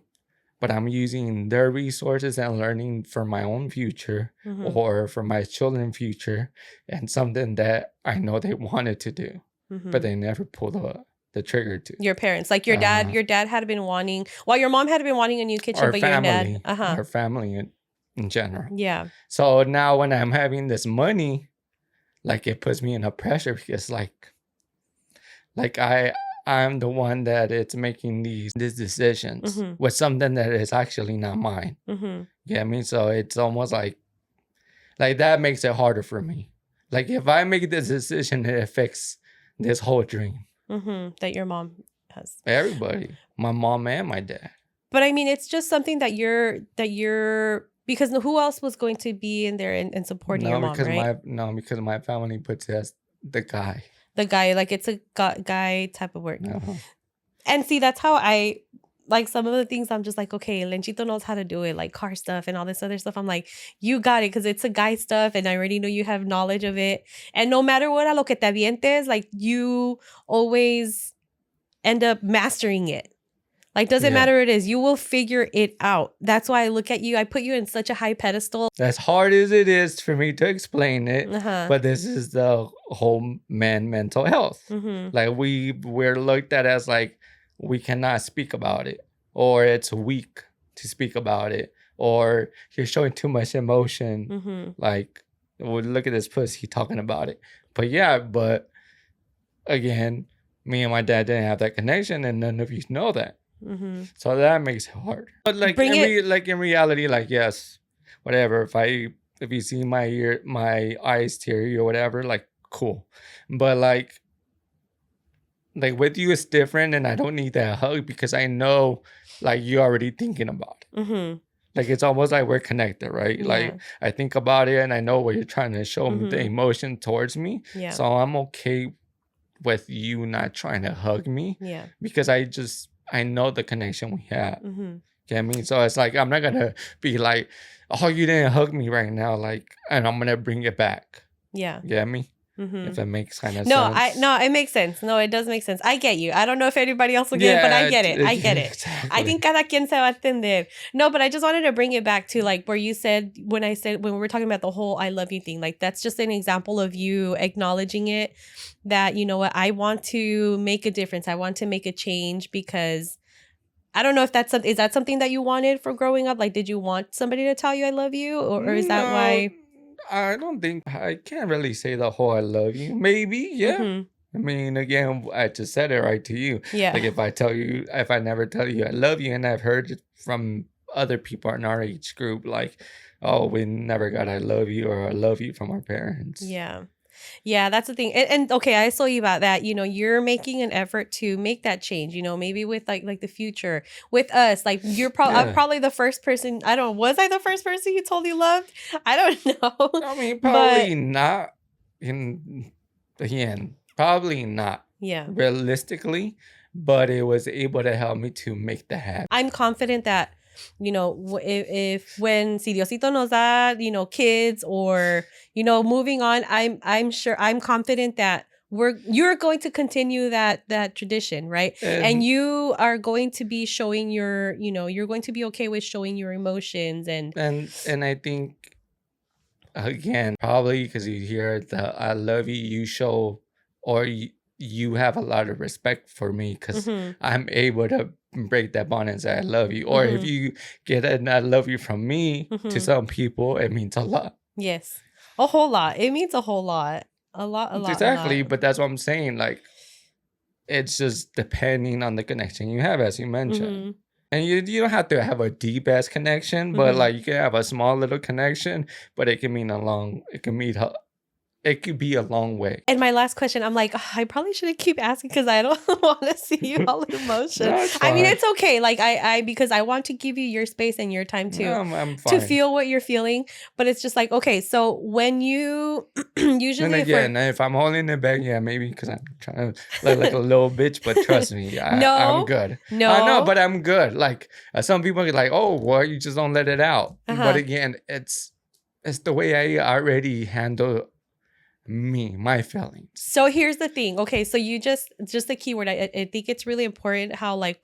But I'm using their resources and learning for my own future or for my children's future, and something that I know they wanted to do, but they never pulled the trigger to. Your parents, like your dad had been wanting, while your mom had been wanting a new kitchen, but your dad, our family in general. Yeah. So now when I'm having this money, like it puts me in a pressure, because like I'm the one that it's making these decisions with something that is actually not mine. You get me? So it's almost like that makes it harder for me. Like if I make this decision, it affects this whole dream that your mom has. Everybody, my mom and my dad. But I mean, it's just something that you're because who else was going to be in there and supporting your mom, right? Because my family puts as the guy. The guy, like it's a guy type of work. And see, that's how I, like some of the things I'm just like, okay, Lenchito knows how to do it, like car stuff and all this other stuff. I'm like, you got it, because it's a guy stuff and I already know you have knowledge of it. And no matter what, a lo que te avientes, like you always end up mastering it. Like, doesn't Yeah. matter what it is, you will figure it out. That's why I look at you. I put you in such a high pedestal. As hard as it is for me to explain it, Uh-huh. but this is the whole man mental health. Mm-hmm. Like we're looked at as like we cannot speak about it, or it's weak to speak about it, or you're showing too much emotion. Mm-hmm. Like, well, look at this pussy talking about it. But yeah, but again, me and my dad didn't have that connection, and none of you know that. Mm-hmm. So that makes it hard. But like like in reality, like yes, whatever. If you see my eyes teary or whatever, like cool. But like with you it's different, and I don't need that hug because I know like you're already thinking about it. Mm-hmm. Like it's almost like we're connected, right? Yeah. Like I think about it and I know what you're trying to show me, the Mhm. emotion towards me. Yeah. So I'm okay with you not trying to hug me Yeah. because I know the connection we have. Mm-hmm. Get me? So it's like I'm not gonna be like, oh, you didn't hug me right now, like, and I'm gonna bring it back. Yeah. Get me? Mm-hmm. If it makes kind of No, sense. it makes sense. No, it does make sense. I get you. I don't know if anybody else will get it, but I get it. I get it. Exactly. I think cada quien se va a entender. No, but I just wanted to bring it back to like where you said when we were talking about the whole I love you thing. Like that's just an example of you acknowledging it. That you know what, I want to make a difference. I want to make a change because I don't know if is that something that you wanted from growing up? Like, did you want somebody to tell you I love you, or is that why? I don't think I can't really say the whole I love you. Maybe, yeah. Mm-hmm. I mean, again, I just said it right to you. Yeah. Like if I never tell you I love you, and I've heard it from other people in our age group, like, oh, we never got I love you or I love you from our parents. Yeah. Yeah, that's the thing. And okay, I saw you about that. You know, you're making an effort to make that change, you know, maybe with like the future with us. Like you're I'm probably the first person. I don't know, was I the first person you told you loved? I don't know. I mean, probably not in the end. Probably not. Yeah. Realistically, but it was able to help me to make that happen. I'm confident that, you know, if when si Diosito nos da, you know, kids or, you know, moving on, I'm sure, I'm confident that you're going to continue that tradition, right? And you are going to be showing your, you know, you're going to be okay with showing your emotions and I think again, probably because you hear the I love you, you show, or you have a lot of respect for me because I'm able to break that bond and say I love you. Or if you get an I love you from me to some people, it means a lot. Yes. A whole lot. It means a whole lot. A lot. Exactly. But that's what I'm saying. Like, it's just depending on the connection you have, as you mentioned. And you don't have to have a deep ass connection, but like you can have a small little connection, but it can it could be a long way. And my last question, I'm like, I probably shouldn't keep asking because I don't want to see you all emotional. No, I mean, it's okay. Like because I want to give you your space and your time to feel what you're feeling. But it's just like, okay, so when you usually, and again, if I'm holding it back, yeah, maybe because I'm trying to look like a little bitch. But trust me, I'm good. No, I know, but I'm good. Like some people are like, oh, well, you just don't let it out. But again, it's the way I already handle my feelings. So here's the thing. Okay, so you just the keyword. I think it's really important how like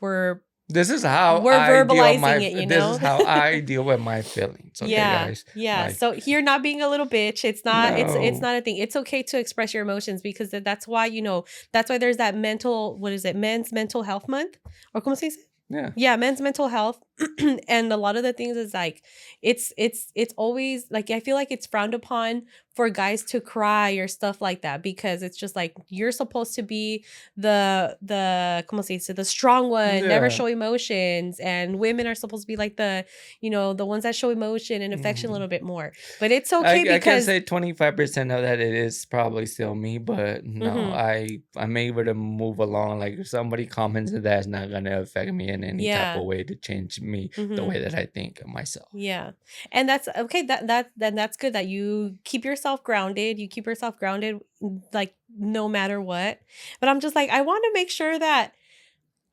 this is how we're verbalizing it, you know? This is how I deal with my feelings. Okay, guys. Yeah. Like, so you're not being a little bitch. It's not. It's not a thing. It's okay to express your emotions because that's why that's why there's that men's mental health month, or como se dice? Yeah, men's mental health. And a lot of the things is like it's always like I feel like it's frowned upon for guys to cry or stuff like that because it's just like you're supposed to be the como se dice, the strong one, never show emotions, and women are supposed to be like the the ones that show emotion and affection a little bit more. But it's okay because I can say 25% of that it is probably still me, but no, I'm able to move along. Like if somebody comments that, that's not gonna affect me in any type of way to change me the way that I think of myself. Yeah. And that's okay. That's good that you keep yourself grounded. You keep yourself grounded like no matter what. But I'm just like, I want to make sure that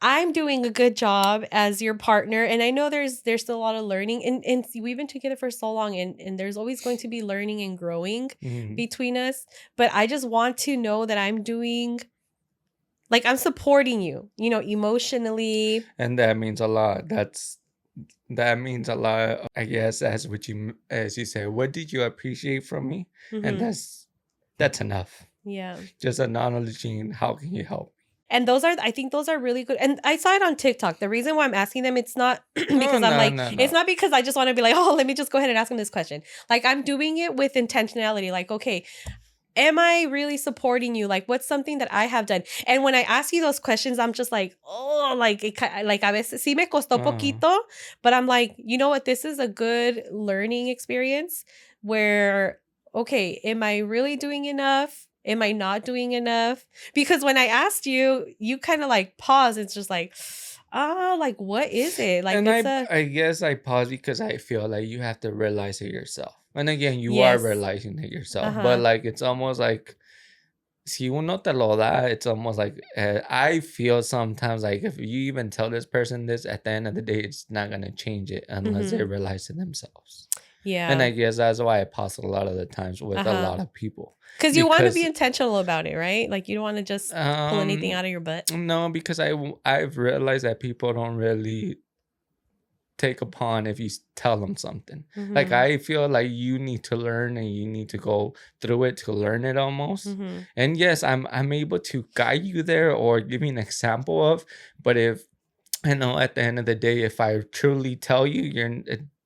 I'm doing a good job as your partner. And I know there's still a lot of learning and we've been together for so long and there's always going to be learning and growing between us. But I just want to know that I'm doing like I'm supporting you, you know, emotionally. And that means a lot. That means a lot. I guess as you say, what did you appreciate from me? And Mm-hmm. that's enough. Yeah. Just acknowledging how can you help. And I think those are really good. And I saw it on TikTok. The reason why I'm asking them, it's not Oh because I'm no, like, no, it's no. not because I just want to be like, oh, let me just go ahead and ask them this question. Like, I'm doing it with intentionality. Like, okay, am I really supporting you? Like, what's something that I have done? And when I ask you those questions, I'm just like, oh, like, like a veces sí me costó poquito, but I'm like, you know what? This is a good learning experience where, okay, am I really doing enough? Am I not doing enough? Because when I asked you, you kind of like pause. It's just like, like, what is it? Like, And it's a, I guess I pause because I feel like you have to realize it yourself. And again, you are yes. realizing it yourself. But Uh-huh. like it's almost like si uno te lo da, it's almost like I feel sometimes like if you even tell this person this, at the end of the day, it's not gonna change it unless they Mm-hmm. realize it themselves. And Yeah. I guess that's why I pause a lot of the times with a Uh-huh. lot of people. Because you want to be Because intentional about it, right? Like you don't want to just pull anything out of your butt. no, because I've realized that people don't really take upon if you tell them something. Like Mm-hmm. I feel like you need to learn and you need to go through it to learn it almost. Mm-hmm. And yes, I'm able to guide you there or give you an example of, but if I know at the end of the day, if I truly tell you,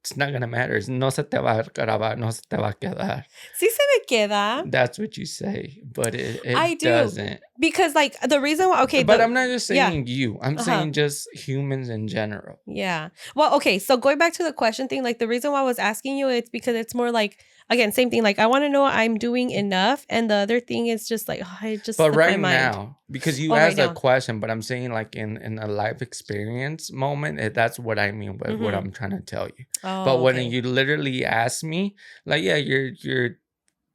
it's not gonna matter. No se te va a grabar, no se te va a quedar. Sí se me queda. That's what you say, but I it do. doesn't. Because like the reason why, okay, But I'm not just yeah. saying you. I'm Uh-huh. saying just humans in general. Yeah. Well, okay. So going back to the question thing, like the reason why I was asking you, it's because it's more like, again, same thing. Like I want to know I'm doing enough. And the other thing is just like, oh, it just But slipped my right mind. now, because you Oh, right asked a now. question, but I'm saying like in a life experience moment, that's what I mean with what Mhm. I'm trying to tell you. Oh, But when okay. you literally ask me, like, yeah, you're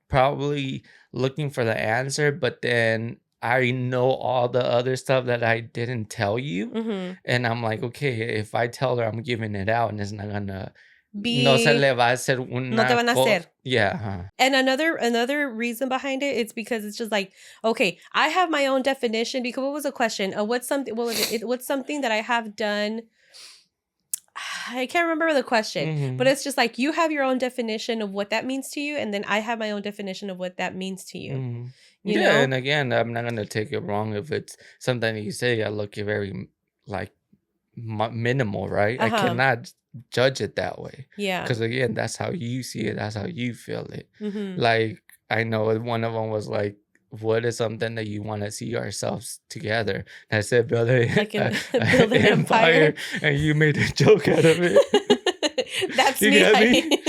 probably looking for the answer, but then I know all the other stuff that I didn't tell you. Mhm. And I'm like, okay, if I tell her I'm giving it out and it's not gonna no se Be, le va a hacer no te una van a hacer. yeah, huh. And another reason behind it, it's because it's just like, okay, I have my own definition. Because what was the question? What's something? What was it? What's something that I have done? I can't remember the question, but Mhm. it's just like you have your own definition of what that means to you, and then I have my own definition of what that means to you. Mhm. You Yeah, know? and again, I'm not gonna take it wrong if it's something that you say. I look at very like minimal, right? Uh I huh. cannot judge it that way Yeah. because again, that's how you see it. That's how you feel it. Mm-hmm. Like I know one of them was like, "What is something that you want to see ourselves together?" And I said, "Brother, Like a build an empire," empire. and you made a joke out of it. That's You me, get me? honey.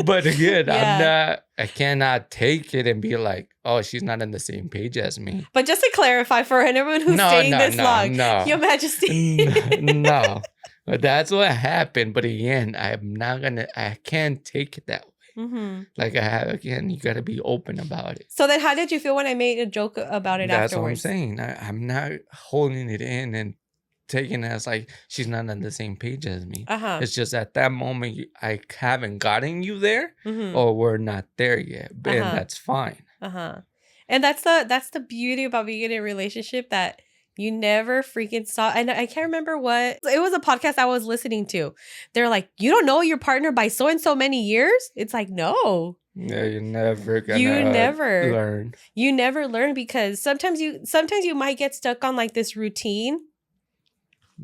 But again, Yeah. I cannot take it and be like, oh, she's not on the same page as me. But just to clarify for anyone who's No, staying no, this no, long, Your no, Majesty. no. But that's what happened. But again, I can't take it that way. Mm-hmm. Like again, you got to be open about it. So then, how did you feel when I made a joke about it That's what I'm afterwards? saying. I'm not holding it in and taking it as like she's not on the same page as me. Uh huh. It's just at that moment I haven't gotten you there, Mm-hmm. or we're not there yet, and that's fine. Uh-huh. And that's the beauty about being in a relationship, that you never freaking stop. And I can't remember what it was, a podcast I was listening to. They're like, you don't know your partner by so and so many years? It's like, no. Yeah, you're never gonna You never learn. You never learn, because sometimes you might get stuck on like this routine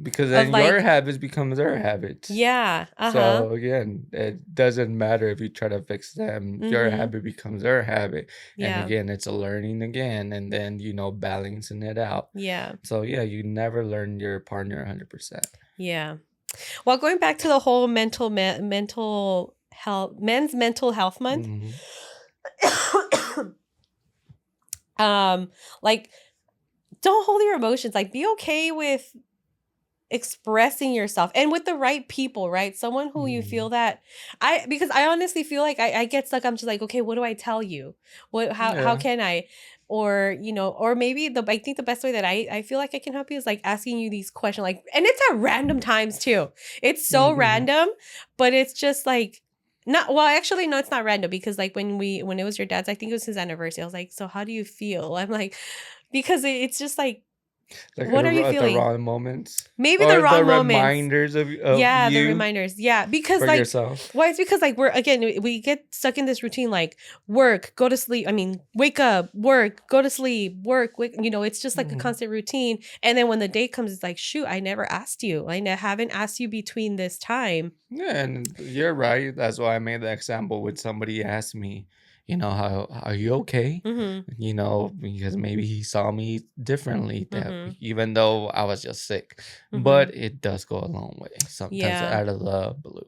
Because of then your like, habits become their habits. yeah, uh-huh. So again, it doesn't matter if you try to fix them. Your Mhm. habit becomes their habit. And Yeah. again, it's a learning again, and then balancing it out. Yeah. So yeah, you never learn your partner 100%. Yeah. Well, going back to the whole mental health, Men's Mental Health Month. Mhm. Like, don't hold your emotions. Like, be okay with expressing yourself, and with the right people, right? Someone who you feel that because I honestly feel like I get stuck. I'm just like, okay, what do I tell you? How Yeah. can I? Or, or maybe I think the best way that I feel like I can help you is like asking you these questions, like, and it's at random times too. It's so Mhm. random, but it's just like, not, well, actually, no, it's not random, because like when it was your dad's, I think it was his anniversary. I was like, so how do you feel? I'm like, because it's just like, Like What are you at the feeling? wrong moments, Maybe the or the wrong moments. reminders of Yeah, the you reminders. Yeah, because for like, yourself. why? It's because like we're again we get stuck in this routine, like work, go to sleep. I mean, wake up, work, go to sleep, work. Wake, it's just like a Mhm. constant routine. And then when the day comes, it's like, shoot, I never asked you. Haven't asked you between this time. Yeah, and you're right. That's why I made the example with somebody asked me, how are you okay? Mm-hmm. Because maybe he saw me differently, that Mm-hmm. even though I was just sick. Mm-hmm. But it does go a long way, sometimes Yeah. out of the blue.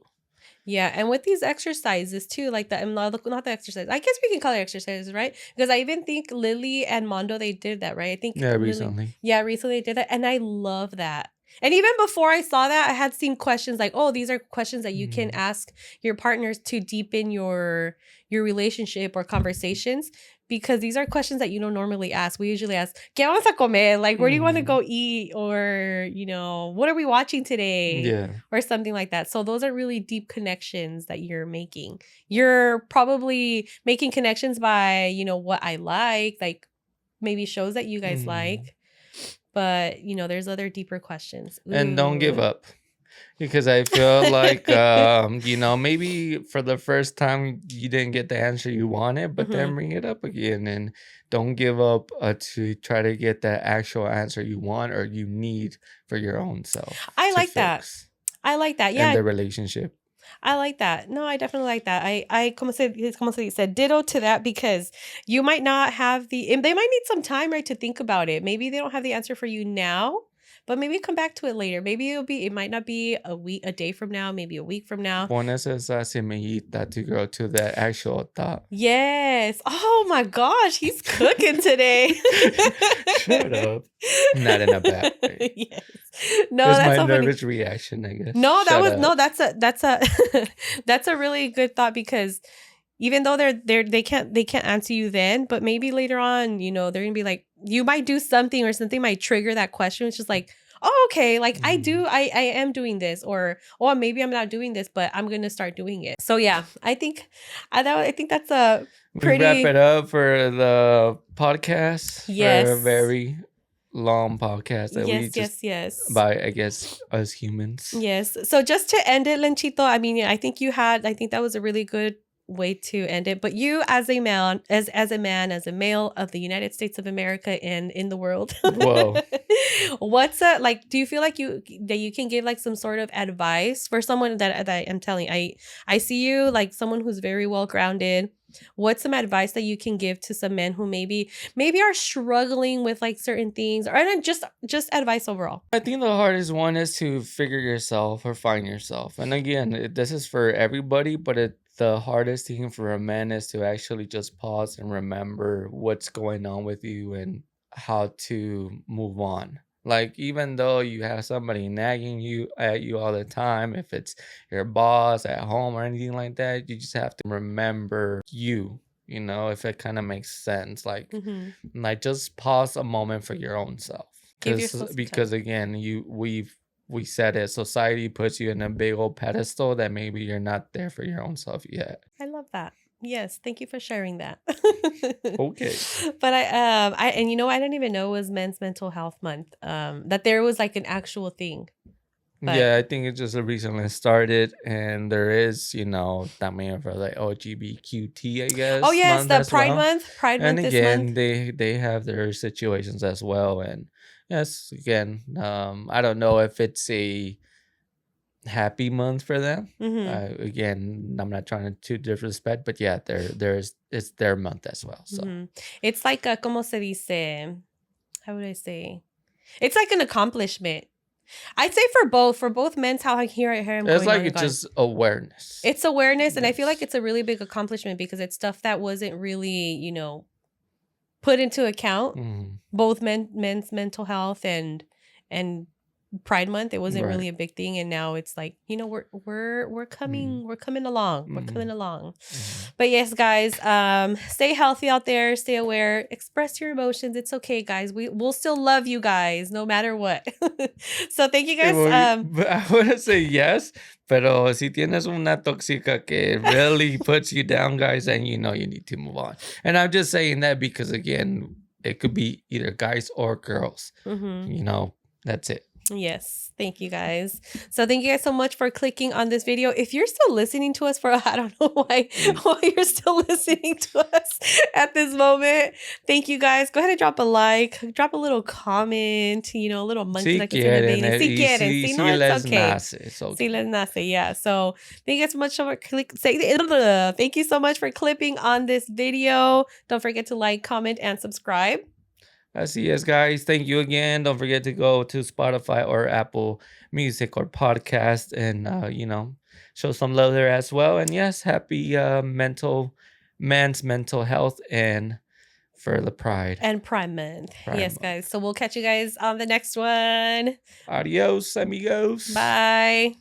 Yeah, and with these exercises too, like the not the exercise. I guess we can call it exercises, right? Because I even think Lily and Mondo they did that, right? I think Yeah, Lily, recently. yeah, recently they did that, and I love that. And even before I saw that, I had seen questions like, "Oh, these are questions that you can Mm. ask your partners to deepen your relationship or conversations." Because these are questions that you don't normally ask. We usually ask, ¿Qué vamos a comer? Like, where do you want to Mhm. go eat? Or, what are we watching today? Yeah. Or something like that. So those are really deep connections that you're making. You're probably making connections by, what I like maybe shows that you guys Mhm. like. But, there's other deeper questions. And don't give Ooh. up. Because I feel like, maybe for the first time you didn't get the answer you wanted, but then Mhm. bring it up again and don't give up to try to get that actual answer you want or you need for your own self I to like that. fix I like that. in Yeah, the relationship. I like that. No, I definitely like that. Como se dice, ditto to that because you might not have and they might need some time, right, to think about it. Maybe they don't have the answer for you now, but maybe come back to it later. Maybe it might not be a day from now, maybe a week from now. Pones esa semillita to go to the actual thought. Yes. Oh my gosh, he's cooking today. Shut up. Not in a bad way. Yes. No, It's that's my so funny. nervous reaction, I guess. No, that Shut was no, up. that's a that's a really good thought because even though they can't answer you then, but maybe later on, they're gonna be like, you might do something or something might trigger that question. It's just like, oh, okay, like Mhm. I am doing this, or maybe I'm not doing this, but I'm gonna start doing it. So yeah, I think that's a We wrap it pretty up for the podcast, for a yes. very long podcast that we Yes, just, yes, yes. by, I guess, us humans. Yes. So just to end it, Lenchito, I mean, I think that was a really good way to end it. But you as a man, as a male of the United States of America and in the world, Whoa. what's like, do you feel like you can give like some sort of advice for someone that I'm telling, I see you like someone who's very well grounded. What's some advice that you can give to some men who maybe are struggling with like certain things or and just advice overall? I think the hardest one is to figure yourself or find yourself. And again, this is for everybody, but the hardest thing for a man is to actually just pause and remember what's going on with you and how to move on. Like, even though you have somebody nagging you at you all the time, if it's your boss at home or anything like that, you just have to remember you, if it kind of makes sense. Mm-hmm. Like, just pause a moment for your own self. Give Because yourself some because time. again, we said it, society puts you in a big old pedestal that maybe you're not there for your own self yet. I love that. Yes, thank you for sharing that. Okay. But I and I didn't even know it was Men's Mental Health Month. That there was like an actual thing. But Yeah, I think it just recently started, and there is, también for the LGBTQT, I oh guess, yes, month the as well. Pride And Month this month. again, they have their situations as well. And yes, again, I don't know if it's a happy month for them. Mm-hmm. Again, I'm not trying to disrespect, but yeah, there's it's their month as well. So Mm-hmm. It's like a como se dice? How would I say? It's like an accomplishment. I'd say for both men's how I hear him it's going like on and it's going. just awareness. It's awareness, and I feel like Yes. it's a really big accomplishment because it's stuff that wasn't really, put into account. Mhm. Both men's mental health and Pride Month. It wasn't Right. really a big thing, and now it's like we're Mhm. coming along. We're coming Mhm. along. Mhm. But yes, guys, stay healthy out there. Stay aware. Express your emotions. It's okay, guys. We'll still love you guys no matter what. So thank you Okay, guys. well, but I want to say yes, pero si tienes una tóxica que really puts you down, guys, then you know you need to move on. And I'm just saying that because, again, It could be either guys or girls. Mm-hmm. That's it. Yes. Thank you guys. So thank you guys so much for clicking on this video. If you're still listening to us I don't know why you're still listening to us at this moment. Thank you guys. Go ahead and drop a like, drop a little comment, a little monkey Si like it's in the quieren, video. Si quieren. si, Si si no, it's les okay. nace, it's okay. Si les nace, yeah. So thank you guys so much for thank you so much for clipping on this video. Don't forget to like, comment, and subscribe. Así es, guys. Thank you again. Don't forget to go to Spotify or Apple Music or podcast and, show some love there as well. And yes, happy man's mental health and for the Pride. And Prime Month. Prime Yes, Month. guys. So we'll catch you guys on the next one. Adios, amigos. Bye.